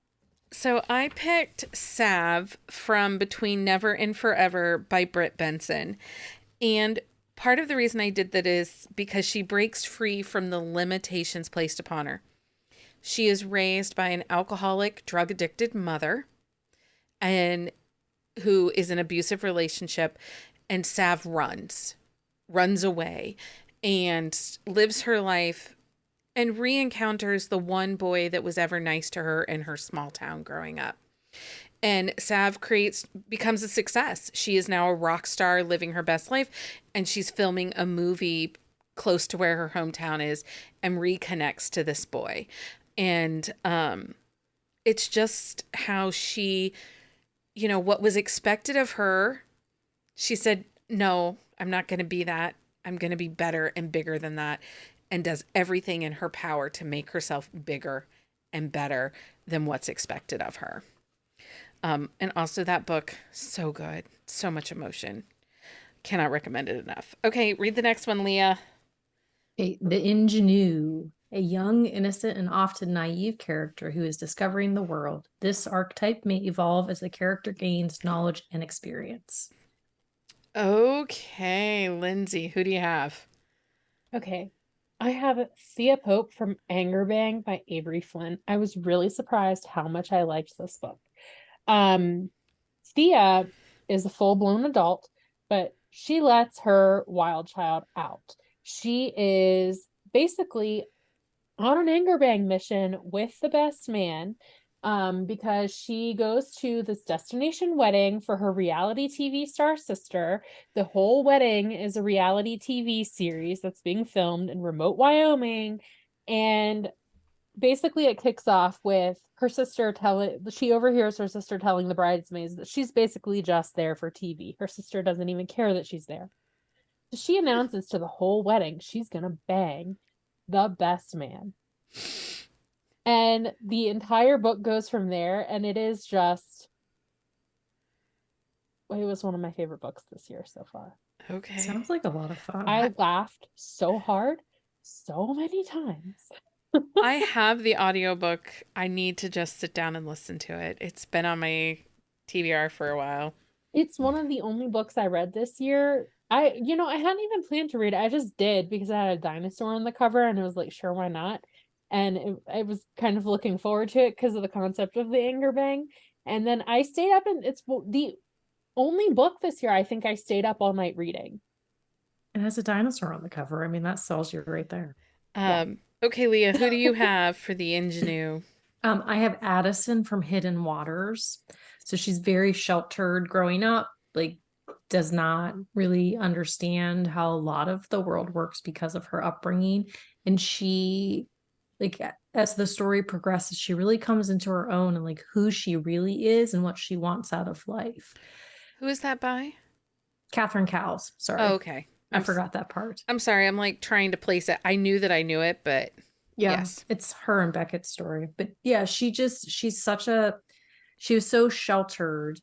Speaker 1: So I picked Salve from Between Never and Forever by Britt Benson. And part of the reason I did that is because she breaks free from the limitations placed upon her. She is raised by an alcoholic, drug-addicted mother and who is in an abusive relationship, and Salve runs away and lives her life and re-encounters the one boy that was ever nice to her in her small town growing up. And Salve becomes a success. She is now a rock star living her best life, and she's filming a movie close to where her hometown is and reconnects to this boy. And it's just how she, what was expected of her, she said, no, I'm not going to be that. I'm going to be better and bigger than that, and does everything in her power to make herself bigger and better than what's expected of her. And also that book, so good. So much emotion. Cannot recommend it enough. Okay, read the next one, Leah.
Speaker 3: The Ingenue, a young, innocent, and often naive character who is discovering the world. This archetype may evolve as the character gains knowledge and experience.
Speaker 1: Okay, Lindsay, who do you have?
Speaker 2: Okay. I have Thea Pope from Anger Bang by Avery Flynn. I was really surprised how much I liked this book. Thea is a full-blown adult, but she lets her wild child out. She is basically on an anger bang mission with the best man, because she goes to this destination wedding for her reality TV star sister. The whole wedding is a reality TV series that's being filmed in remote Wyoming. And basically it kicks off with her sister she overhears her sister telling the bridesmaids that she's basically just there for TV. Her sister doesn't even care that she's there. So she announces to the whole wedding she's gonna bang the best man. And the entire book goes from there, and it is just, it was one of my favorite books this year so far.
Speaker 1: Okay.
Speaker 3: Sounds like a lot of fun.
Speaker 2: I laughed so hard, so many times.
Speaker 1: I have the audiobook. I need to just sit down and listen to it. It's been on my TBR for a while.
Speaker 2: It's one of the only books I read this year. I hadn't even planned to read it. I just did because I had a dinosaur on the cover, and it was like, sure, why not? And I was kind of looking forward to it because of the concept of the anger bang. And then I stayed up, and it's the only book this year I think I stayed up all night reading.
Speaker 3: It has a dinosaur on the cover. I mean, that sells you right there.
Speaker 1: Okay, Leah, who do you have for the ingenue?
Speaker 3: I have Addison from Hidden Waters. So she's very sheltered growing up, like does not really understand how a lot of the world works because of her upbringing. And she, like, as the story progresses, she really comes into her own and like who she really is and what she wants out of life.
Speaker 1: Who is that by?
Speaker 3: Catherine Cowles. Sorry.
Speaker 1: Oh, okay.
Speaker 3: I forgot that part.
Speaker 1: I'm sorry. I'm like trying to place it. I knew that I knew it, but
Speaker 3: yeah,
Speaker 1: yes.
Speaker 3: It's her and Beckett's story. But yeah, she was so sheltered,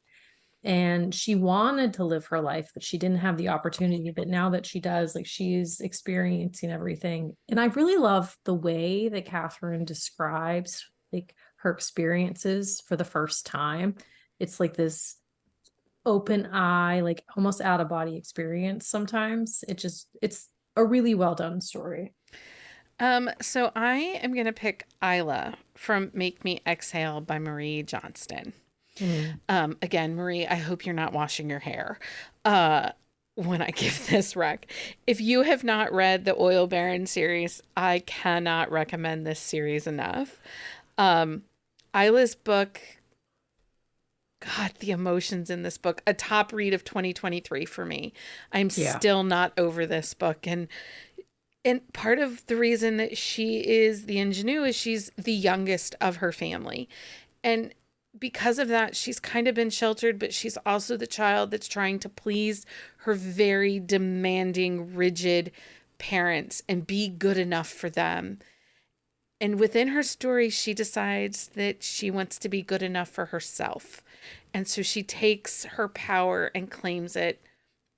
Speaker 3: and she wanted to live her life, but she didn't have the opportunity. But now that she does, like, she's experiencing everything. And I really love the way that Catherine describes like her experiences for the first time. It's like this open eye, like almost out of body experience sometimes. It's a really well done story.
Speaker 1: So I am going to pick Isla from Make Me Exhale by Marie Johnston. Again, Marie, I hope you're not washing your hair when I give this rec. If you have not read the Oil Baron series, I cannot recommend this series enough. Isla's book, God, the emotions in this book, a top read of 2023 for me. I'm still not over this book. And part of the reason that she is the ingenue is she's the youngest of her family. And because of that, she's kind of been sheltered, but she's also the child that's trying to please her very demanding, rigid parents and be good enough for them. And within her story, she decides that she wants to be good enough for herself. And so she takes her power and claims it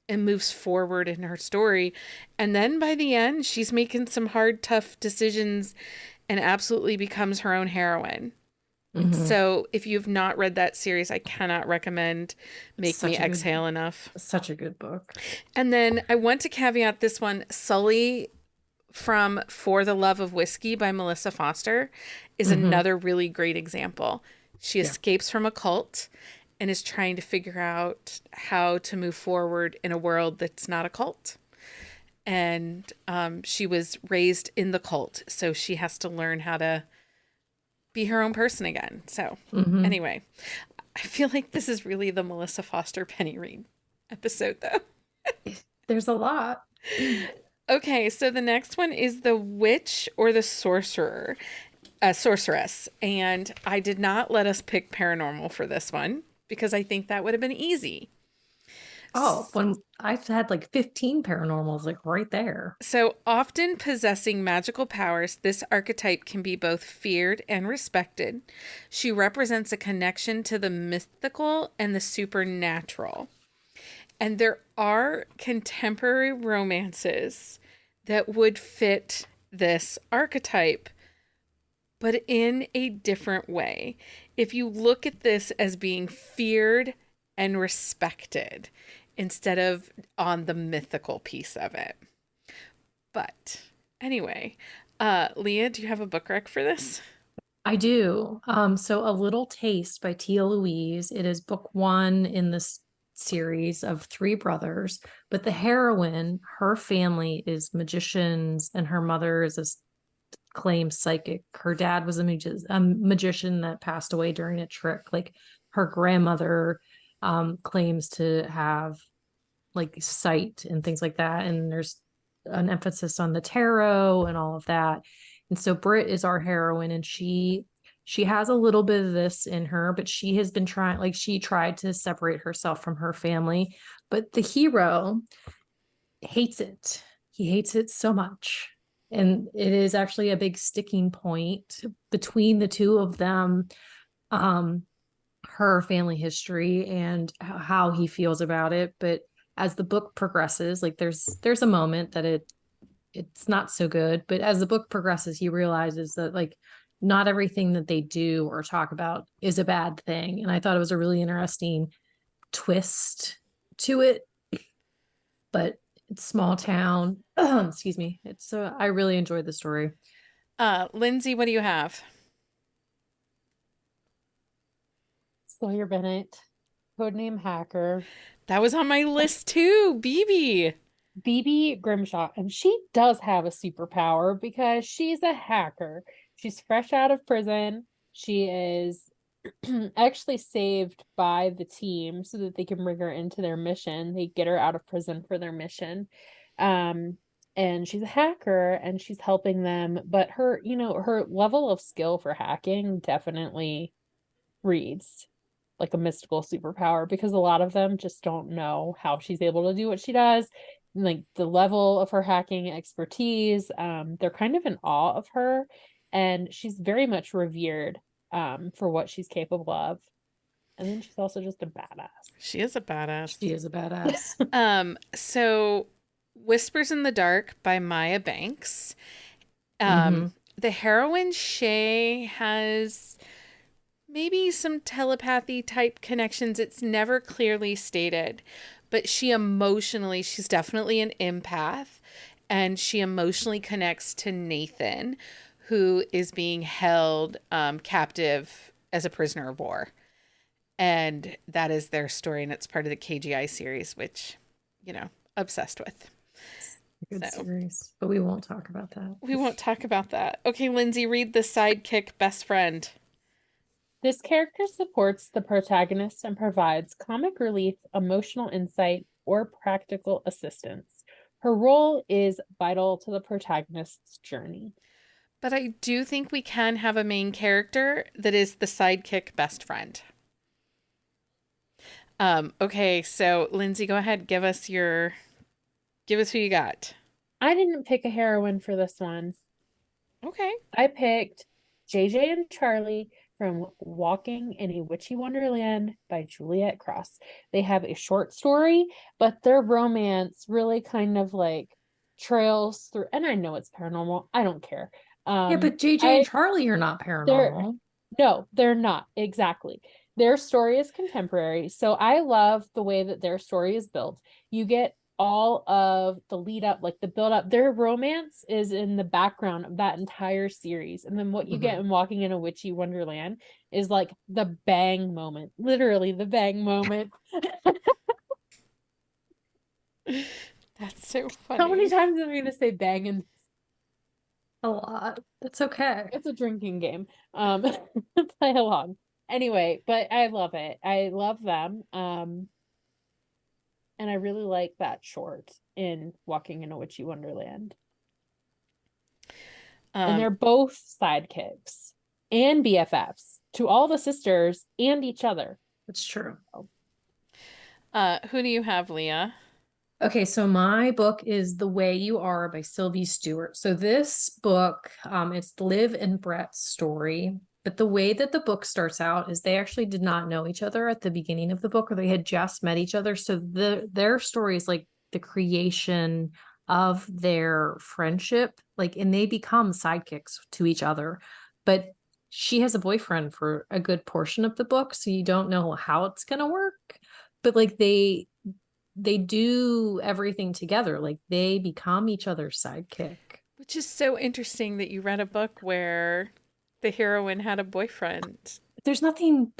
Speaker 1: and moves forward in her story. And then by the end, she's making some hard, tough decisions and absolutely becomes her own heroine. So if you've not read that series, I cannot recommend Make Me Exhale enough.
Speaker 3: Such a good book.
Speaker 1: And then I want to caveat this one. Sully from For the Love of Whiskey by Melissa Foster is another really great example. She escapes from a cult and is trying to figure out how to move forward in a world that's not a cult. And she was raised in the cult, so she has to learn how to be her own person again. So anyway, I feel like this is really the Melissa Foster Penny Read episode, though.
Speaker 3: There's a lot.
Speaker 1: Okay, so the next one is The Witch or the Sorceress. And I did not let us pick paranormal for this one because I think that would have been easy.
Speaker 3: Oh, when I've had like 15 paranormals, like right there.
Speaker 1: So often possessing magical powers, this archetype can be both feared and respected. She represents a connection to the mythical and the supernatural. And there are contemporary romances that would fit this archetype, but in a different way. If you look at this as being feared and respected, instead of on the mythical piece of it. But anyway, Leah, do you have a book rec for this?
Speaker 3: I do. So A Little Taste by Tia Louise. It is book 1 in this series of 3 brothers, but the heroine, her family is magicians and her mother is a claims psychic. Her dad was a magician that passed away during a trick. Like her grandmother claims to have like sight and things like that. And there's an emphasis on the tarot and all of that. And so Britt is our heroine, and she has a little bit of this in her, but she has been trying, like she tried to separate herself from her family, but the hero hates it. He hates it so much. And it is actually a big sticking point between the two of them. Her family history and how he feels about it. But as the book progresses, like there's a moment that it's not so good, but as the book progresses, he realizes that like not everything that they do or talk about is a bad thing. And I thought it was a really interesting twist to it. But it's small town. Excuse me. It's I really enjoyed the story.
Speaker 1: Lindsay, what do you have?
Speaker 2: Sawyer Bennett, codename Hacker.
Speaker 1: That was on my list too, BB.
Speaker 2: BB Grimshaw, and she does have a superpower because she's a hacker. She's fresh out of prison. She is actually saved by the team so that they can bring her into their mission. They get her out of prison for their mission. And she's a hacker and she's helping them, but her level of skill for hacking definitely reads like a mystical superpower, because a lot of them just don't know how she's able to do what she does. Like the level of her hacking expertise, they're kind of in awe of her, and she's very much revered for what she's capable of. And then she's also just a badass.
Speaker 1: She is a badass.
Speaker 3: She is a badass.
Speaker 1: So Whispers in the Dark by Maya Banks. The heroine Shay has maybe some telepathy type connections. It's never clearly stated, but she's definitely an empath, and she emotionally connects to Nathan, who is being held captive as a prisoner of war. And that is their story, and it's part of the KGI series, which, obsessed with.
Speaker 3: Good series, but we won't talk about that.
Speaker 1: We won't talk about that. Okay, Lindsay, read the sidekick best friend.
Speaker 2: This character supports the protagonist and provides comic relief, emotional insight, or practical assistance. Her role is vital to the protagonist's journey.
Speaker 1: But I do think we can have a main character that is the sidekick best friend. Okay, so Lindsay, go ahead. Give us who you got.
Speaker 2: I didn't pick a heroine for this one.
Speaker 1: Okay.
Speaker 2: I picked JJ and Charlie from Walking in a Witchy Wonderland by Juliet Cross. They have a short story, but their romance really kind of like trails through, and I know it's paranormal. I don't care.
Speaker 3: Yeah, but JJ and Charlie are not paranormal.
Speaker 2: No, they're not. Exactly. Their story is contemporary. So I love the way that their story is built. You get all of the lead up, like the build up. Their romance is in the background of that entire series. And then what you get in Walking in a Witchy Wonderland is like the bang moment. Literally the bang moment.
Speaker 1: That's so funny.
Speaker 2: How many times am I going to say bang? And
Speaker 3: a lot. That's okay.
Speaker 2: It's a drinking game. Play along. Anyway, but I love it. I love them. And I really like that short in Walking in a Witchy Wonderland. And they're both sidekicks and BFFs to all the sisters and each other.
Speaker 3: That's true.
Speaker 1: Who do you have, Leah?
Speaker 3: Okay, so my book is The Way You Are by Sylvie Stewart. So this book, it's Liv and Brett's story. But the way that the book starts out is they actually did not know each other at the beginning of the book, or they had just met each other. So their story is like the creation of their friendship, like, and they become sidekicks to each other. But she has a boyfriend for a good portion of the book, so you don't know how it's gonna work. But like they do everything together, like they become each other's sidekick.
Speaker 1: Which is so interesting that you read a book where the heroine had a boyfriend.
Speaker 3: There's nothing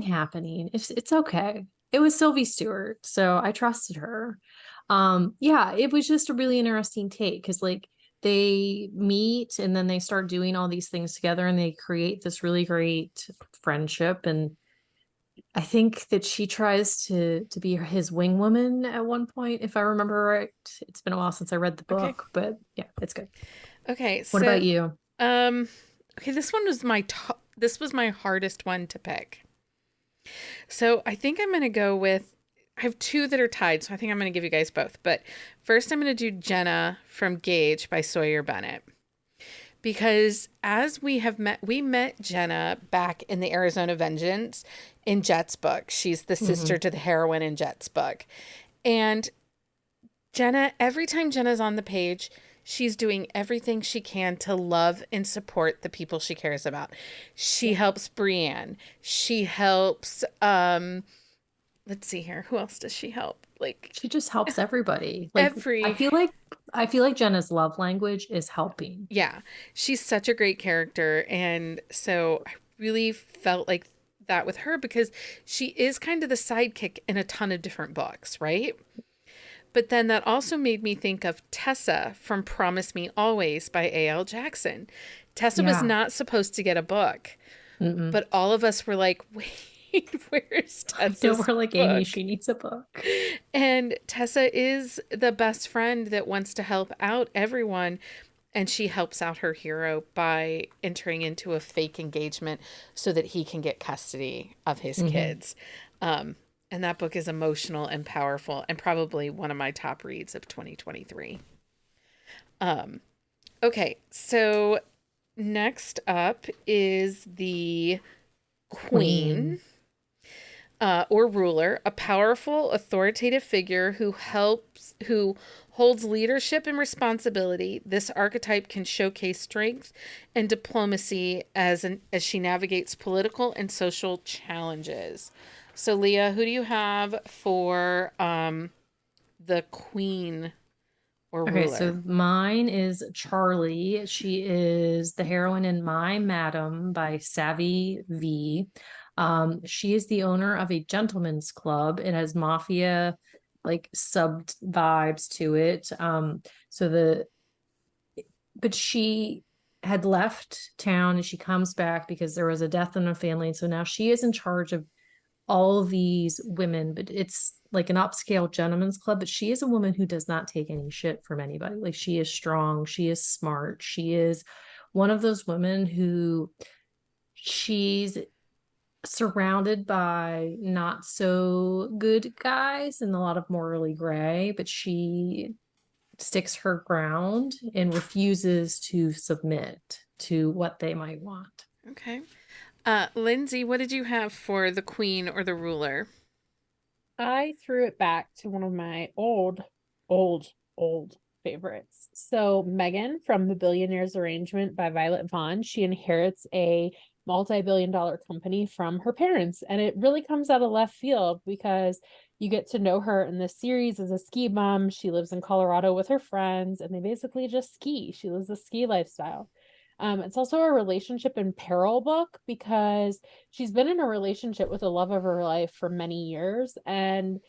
Speaker 3: happening. It's okay. It was Sylvie Stewart, so I trusted her. Yeah, it was just a really interesting take, because like they meet and then they start doing all these things together and they create this really great friendship. And I think that she tries to be his wing woman at one point, if I remember right. It's been a while since I read the book, but yeah, it's good.
Speaker 1: Okay,
Speaker 3: What about you?
Speaker 1: Okay, this one was this was my hardest one to pick. So I think I'm gonna go with, I have two that are tied, so I think I'm gonna give you guys both. But first I'm gonna do Jenna from Gage by Sawyer Bennett. Because as we met Jenna back in the Arizona Vengeance in Jet's book. She's the sister to the heroine in Jet's book. And Jenna, every time Jenna's on the page, she's doing everything she can to love and support the people she cares about. She helps Brienne. She helps, let's see here. Who else does she help? Like,
Speaker 3: she just helps everybody. Like, I feel like Jenna's love language is helping.
Speaker 1: Yeah. She's such a great character. And so I really felt like that with her because she is kind of the sidekick in a ton of different books, right? But then that also made me think of Tessa from Promise Me Always by A.L. Jackson. Tessa was not supposed to get a book, but all of us were like, wait, where's Tessa?
Speaker 3: So we're like, Amy, she needs a book.
Speaker 1: And Tessa is the best friend that wants to help out everyone. And she helps out her hero by entering into a fake engagement so that he can get custody of his kids. And that book is emotional and powerful and probably one of my top reads of 2023. Okay, so next up is the Queen. Or ruler, a powerful, authoritative figure who holds leadership and responsibility. This archetype can showcase strength and diplomacy as she navigates political and social challenges. So, Leah, who do you have for the Queen or ruler?
Speaker 3: Okay, so mine is Charlie. She is the heroine in My Madam by Savvy V. She is the owner of a gentleman's club. It has mafia like sub vibes to it. But she had left town and she comes back because there was a death in her family. And so now she is in charge of all of these women, but it's like an upscale gentleman's club. But she is a woman who does not take any shit from anybody. Like, she is strong. She is smart. She is one of those women who she's surrounded by not so good guys and a lot of morally gray, but she sticks her ground and refuses to submit to what they might want.
Speaker 1: Okay. Lindsay, what did you have for the Queen or the ruler?
Speaker 2: I threw it back to one of my old favorites. So Megan from The Billionaire's Arrangement by Violet Vaughn. She inherits a multi-billion-dollar company from her parents, and it really comes out of left field because you get to know her in this series as a ski bum. She lives in Colorado with her friends, and they basically just ski. She lives a ski lifestyle. It's also a relationship in peril book because she's been in a relationship with the love of her life for many years, and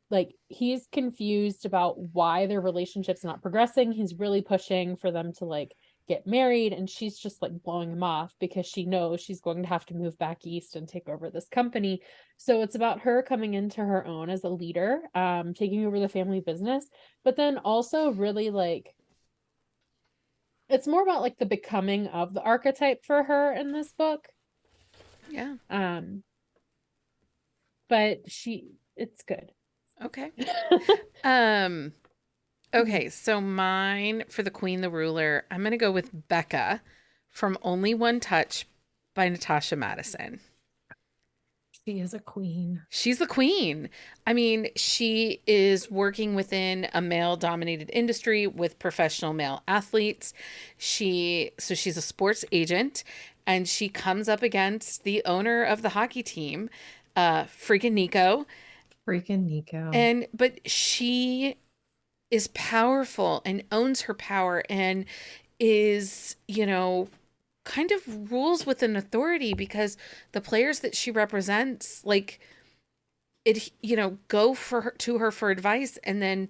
Speaker 2: like, he's confused about why their relationship's not progressing. He's really pushing for them to like get married, and she's just like blowing him off because she knows she's going to have to move back east and take over this company. So it's about her coming into her own as a leader, taking over the family business, but then also really like, it's more about like the becoming of the archetype for her in this book.
Speaker 1: Yeah.
Speaker 2: But it's good.
Speaker 1: Okay. Okay, so mine for the Queen, the ruler, I'm going to go with Becca from Only One Touch by Natasha Madison.
Speaker 3: She is a queen.
Speaker 1: She's the queen. I mean, she is working within a male-dominated industry with professional male athletes. She's a sports agent, and she comes up against the owner of the hockey team, freaking Nico. But she is powerful and owns her power and is, kind of rules with an authority because the players that she represents, like, it, go to her for advice and then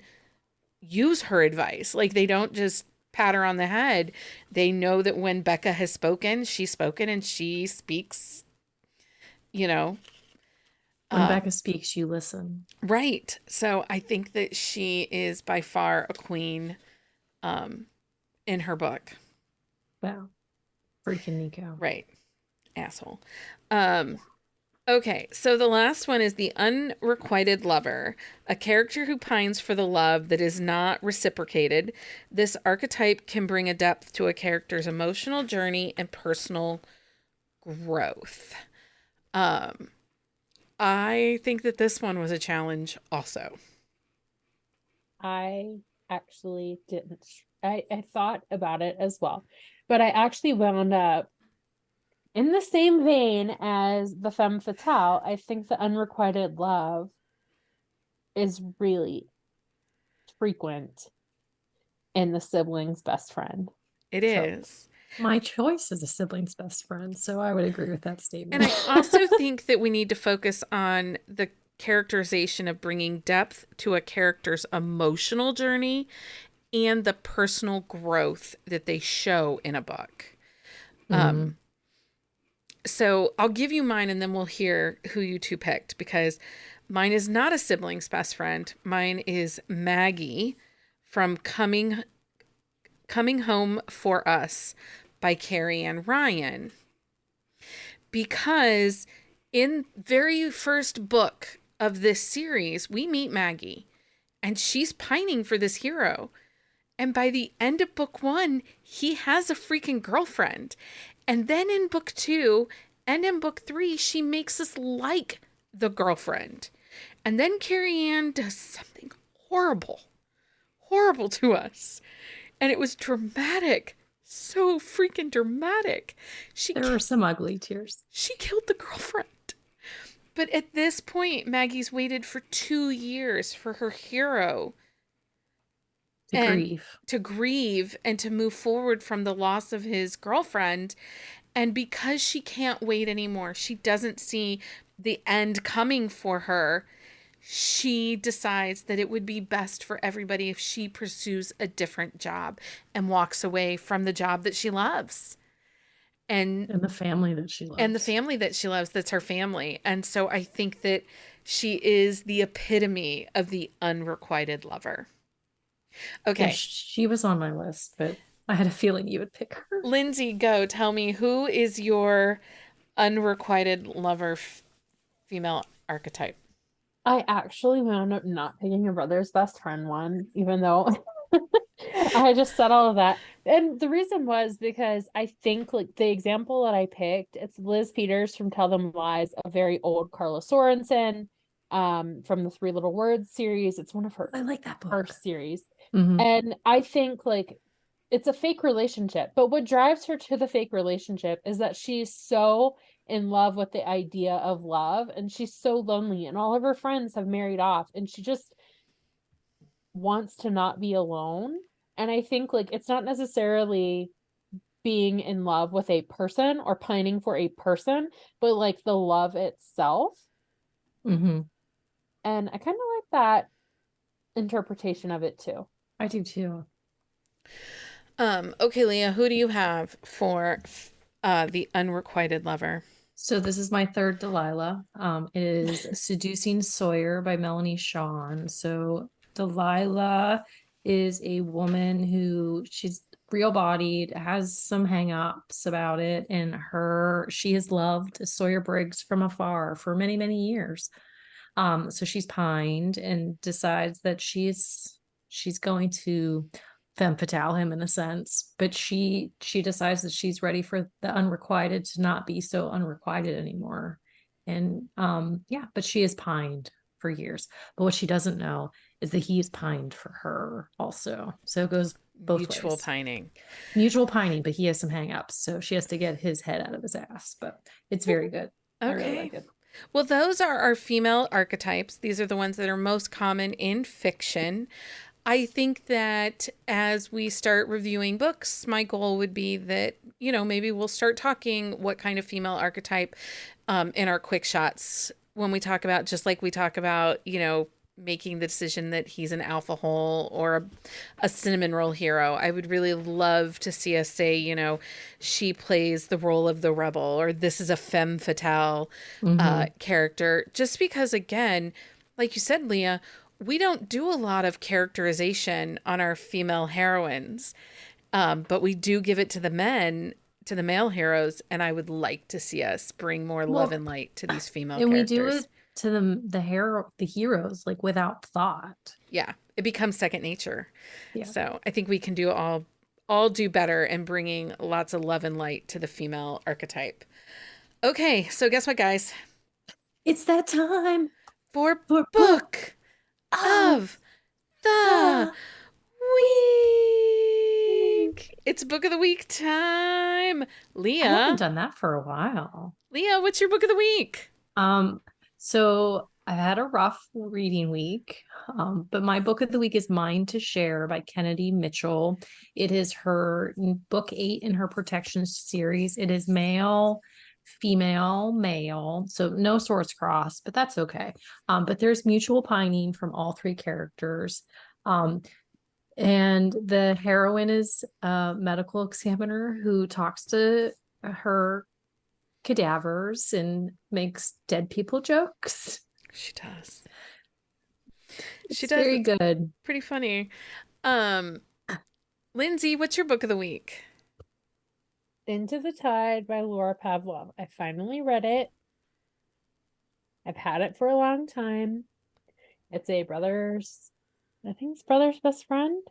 Speaker 1: use her advice. Like, they don't just pat her on the head. They know that when Becca has spoken, she's spoken, and she speaks, you know.
Speaker 3: When Becca speaks, you listen.
Speaker 1: Right. So I think that she is by far a queen in her book.
Speaker 3: Wow. Freaking Nico.
Speaker 1: Right. Asshole. Okay, so the last one is the unrequited lover, a character who pines for the love that is not reciprocated. This archetype can bring a depth to a character's emotional journey and personal growth. I think that this one was a challenge also.
Speaker 2: I actually didn't. I thought about it as well, but I actually wound up in the same vein as the femme fatale. I think the unrequited love is really frequent in the sibling's best friend.
Speaker 1: It is.
Speaker 3: My choice is a sibling's best friend, so I would agree with that statement.
Speaker 1: And I also think that we need to focus on the characterization of bringing depth to a character's emotional journey and the personal growth that they show in a book. So I'll give you mine and then we'll hear who you two picked, because mine is not a sibling's best friend. Mine is Maggie from Coming Home for Us by Carrie Ann Ryan. Because in very first book of this series, we meet Maggie and she's pining for this hero. And by the end of book 1, he has a freaking girlfriend. And then in book 2 and in book 3, she makes us like the girlfriend. And then Carrie Ann does something horrible to us. And it was dramatic. So freaking dramatic.
Speaker 3: There were some ugly tears.
Speaker 1: She killed the girlfriend. But at this point, Maggie's waited for 2 years for her hero to grieve and to move forward from the loss of his girlfriend. And because she can't wait anymore, she doesn't see the end coming for her. She decides that it would be best for everybody if she pursues a different job and walks away from the job that she loves. And
Speaker 3: the family that she loves.
Speaker 1: And the family that she loves, that's her family. And so I think that she is the epitome of the unrequited lover. Okay.
Speaker 3: Yeah, she was on my list, but I had a feeling you would pick her.
Speaker 1: Lindsay, go. Tell me, who is your unrequited lover female archetype?
Speaker 2: I actually wound up not picking your brother's best friend one, even though I just said all of that. And the reason was because I think like the example that I picked, it's Liz Peters from Tell Them Lies, a very old Carla Sorensen from the Three Little Words series. It's one of her
Speaker 3: I like that book.
Speaker 2: First series. And I think like it's a fake relationship, but what drives her to the fake relationship is that she's so in love with the idea of love, and she's so lonely, and all of her friends have married off, and she just wants to not be alone. And I think like it's not necessarily being in love with a person or pining for a person, but like the love itself. And I kind of like that interpretation of it too.
Speaker 3: I do too.
Speaker 1: Okay, Leah, who do you have for the unrequited lover?
Speaker 3: So this is my third Delilah. It is Seducing Sawyer by Melanie Shawn. So Delilah is a woman who she's real-bodied, has some hang-ups about it, and she has loved Sawyer Briggs from afar for many, many years. So she's pined and decides that she's going to femme fatale him in a sense, but she decides that she's ready for the unrequited to not be so unrequited anymore. And but she is pined for years. But what she doesn't know is that he is pined for her also. So it goes both
Speaker 1: Mutual
Speaker 3: ways.
Speaker 1: Mutual
Speaker 3: pining, but he has some hang-ups, so she has to get his head out of his ass. But it's very good.
Speaker 1: Okay.
Speaker 3: I really like it.
Speaker 1: Well, those are our female archetypes. These are the ones that are most common in fiction. I think that as we start reviewing books, my goal would be that, maybe we'll start talking what kind of female archetype in our quick shots when we talk about, just like we talk about, making the decision that he's an alpha hole or a cinnamon roll hero. I would really love to see us say, you know, she plays the role of the rebel, or this is a femme fatale character. Just because, again, like you said, Leah, we don't do a lot of characterization on our female heroines, but we do give it to the men, to the male heroes, and I would like to see us bring more love and light to these female
Speaker 3: and
Speaker 1: characters.
Speaker 3: we do it to the heroes, like without thought.
Speaker 1: Yeah, it becomes second nature.
Speaker 3: Yeah.
Speaker 1: So I think we can do all do better in bringing lots of love and light to the female archetype. Okay, so guess what, guys?
Speaker 3: It's that time
Speaker 1: For
Speaker 3: for
Speaker 1: book of the week. It's book of the week time.
Speaker 3: I
Speaker 1: Leah,
Speaker 3: haven't done that for a while.
Speaker 1: Leah, what's your book of the week?
Speaker 3: So I've had a rough reading week, but my book of the week is Mine to Share by Kennedy Mitchell. It is her book 8 in her Protection series. It is male, female, male, so no swords crossed, but that's okay. But there's mutual pining from all 3 characters. And the heroine is a medical examiner who talks to her cadavers and makes dead people jokes.
Speaker 1: She does.
Speaker 3: She does. Very good.
Speaker 1: Pretty funny. Lindsay, what's your book of the week?
Speaker 2: Into the Tide by Laura Pavlov. I finally read it. I've had it for a long time. It's I think it's brother's best friend.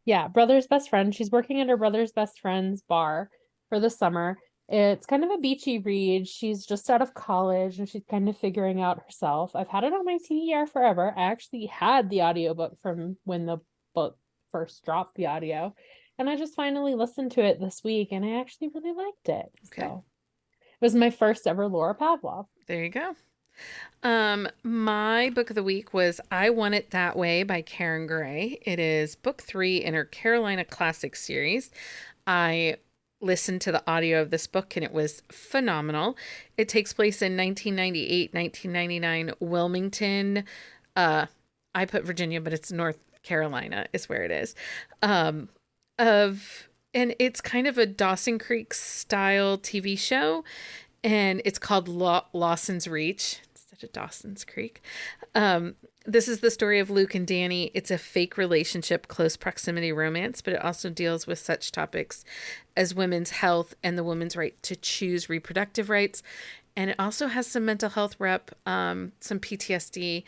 Speaker 2: Yeah, brother's best friend. She's working at her brother's best friend's bar for the summer. It's kind of a beachy read. She's just out of college and she's kind of figuring out herself. I've had it on my TBR forever. I actually had the audiobook from when the book first dropped the audio. And I just finally listened to it this week and I actually really liked it. Okay. So it was my first ever Laura Pavlov.
Speaker 1: There you go. My book of the week was I Want It That Way by Karen Gray. It is book 3 in her Carolina Classic series. I listened to the audio of this book and it was phenomenal. It takes place in 1998, 1999 Wilmington. I put Virginia, but it's North Carolina is where it is. And it's kind of a Dawson Creek style TV show, and it's called Lawson's Reach. It's such a Dawson's Creek. This is the story of Luke and Danny. It's a fake relationship, close proximity romance, but it also deals with such topics as women's health and the woman's right to choose reproductive rights. And it also has some mental health rep, some PTSD,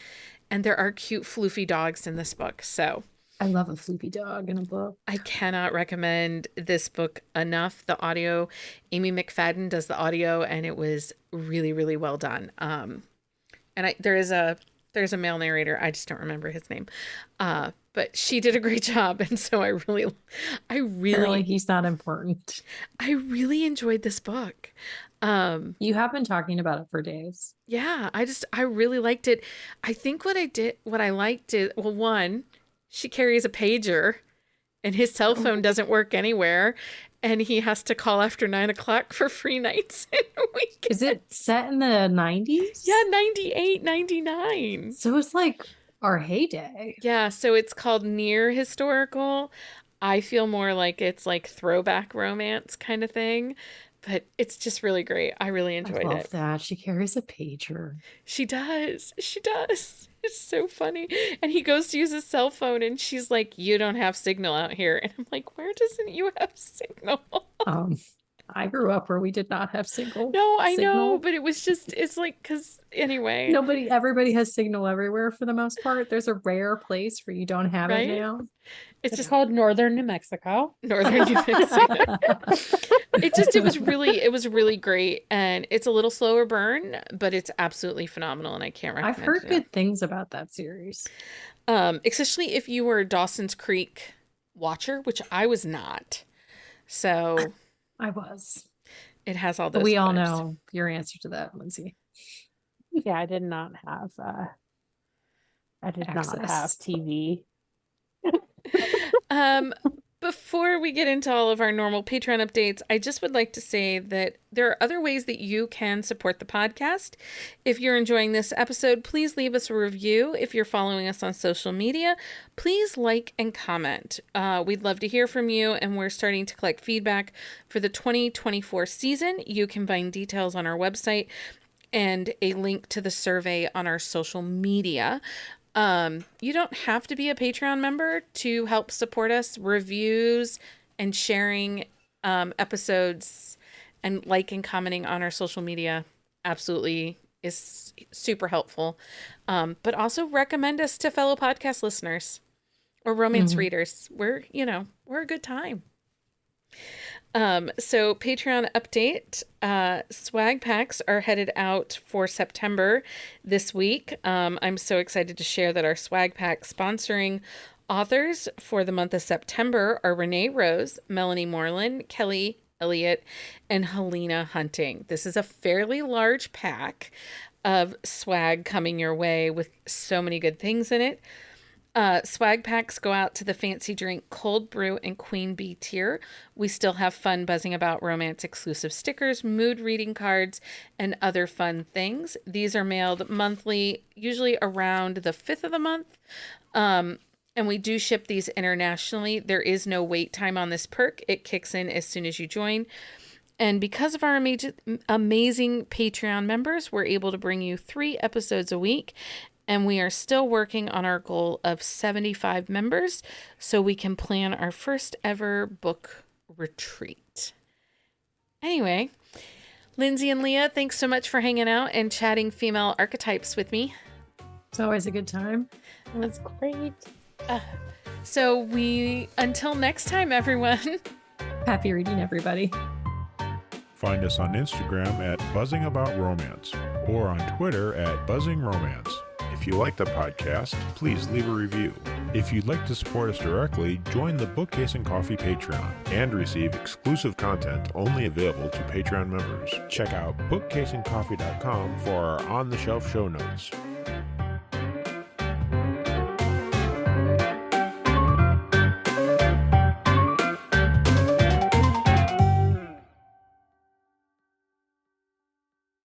Speaker 1: and there are cute floofy dogs in this book. So
Speaker 3: I love a floofy dog in a book.
Speaker 1: I cannot recommend this book enough. The audio, Amy McFadden does the audio, and it was really, really well done. And there's a male narrator. I just don't remember his name. But she did a great job. And so I really,
Speaker 3: Apparently he's not important.
Speaker 1: I really enjoyed this book.
Speaker 3: You have been talking about it for days.
Speaker 1: Yeah, I really liked it. I think what I liked is, well, one, she carries a pager and his cell phone doesn't work anywhere. And he has to call after 9 o'clock for free nights and weekends.
Speaker 3: Is it set in the 90s?
Speaker 1: Yeah, 98, 99.
Speaker 3: So it's like our heyday.
Speaker 1: Yeah, so it's called Near Historical. I feel more like it's like throwback romance kind of thing. But it's just really great. I really enjoyed it.
Speaker 3: I love that. She carries a pager.
Speaker 1: She does. She does. It's so funny. And he goes to use his cell phone and she's like, you don't have signal out here. And I'm like, where doesn't you have signal?
Speaker 3: I grew up where we did not have signal.
Speaker 1: No, I know, but it's like, because anyway.
Speaker 3: Everybody has signal everywhere for the most part. There's a rare place where you don't have it now.
Speaker 2: It's just called Northern New Mexico.
Speaker 1: Northern New Mexico. It was really great. And it's a little slower burn, but it's absolutely phenomenal. And I can't recommend it.
Speaker 3: I've heard good things about that series.
Speaker 1: Especially if you were a Dawson's Creek watcher, which I was not. So
Speaker 3: I was.
Speaker 1: It has all those.
Speaker 3: But we all know your answer to that, Lindsay.
Speaker 2: Yeah, I did not have not have TV.
Speaker 1: Before we get into all of our normal Patreon updates, I just would like to say that there are other ways that you can support the podcast. If you're enjoying this episode, please leave us a review. If you're following us on social media, please like and comment. We'd love to hear from you, and we're starting to collect feedback for the 2024 season. You can find details on our website and a link to the survey on our social media. You don't have to be a Patreon member to help support us. Reviews and sharing episodes and and commenting on our social media absolutely is super helpful. But also recommend us to fellow podcast listeners or romance readers. We're a good time. So Patreon update, swag packs are headed out for September this week. I'm so excited to share that our swag pack sponsoring authors for the month of September are Renee Rose, Melanie Moreland, Kelly Elliott, and Helena Hunting. This is a fairly large pack of swag coming your way with so many good things in it. Swag packs go out to the Fancy Drink Cold Brew and Queen Bee tier. We still have fun buzzing about romance exclusive stickers, mood reading cards, and other fun things. These are mailed monthly, usually around the 5th of the month. And we do ship these internationally. There is no wait time on this perk. It kicks in as soon as you join. And because of our amazing Patreon members, we're able to bring you 3 episodes a week. And we are still working on our goal of 75 members so we can plan our first ever book retreat. Anyway, Lindsay and Leah, thanks so much for hanging out and chatting female archetypes with me.
Speaker 3: It's always a good time.
Speaker 2: It was great.
Speaker 1: So until next time, everyone.
Speaker 3: Happy reading, everybody.
Speaker 4: Find us on Instagram at Buzzing About Romance or on Twitter at Buzzing Romance. If you like the podcast, please leave a review. If you'd like to support us directly, join the Bookcase and Coffee Patreon and receive exclusive content only available to Patreon members. Check out bookcaseandcoffee.com for our on-the-shelf show notes.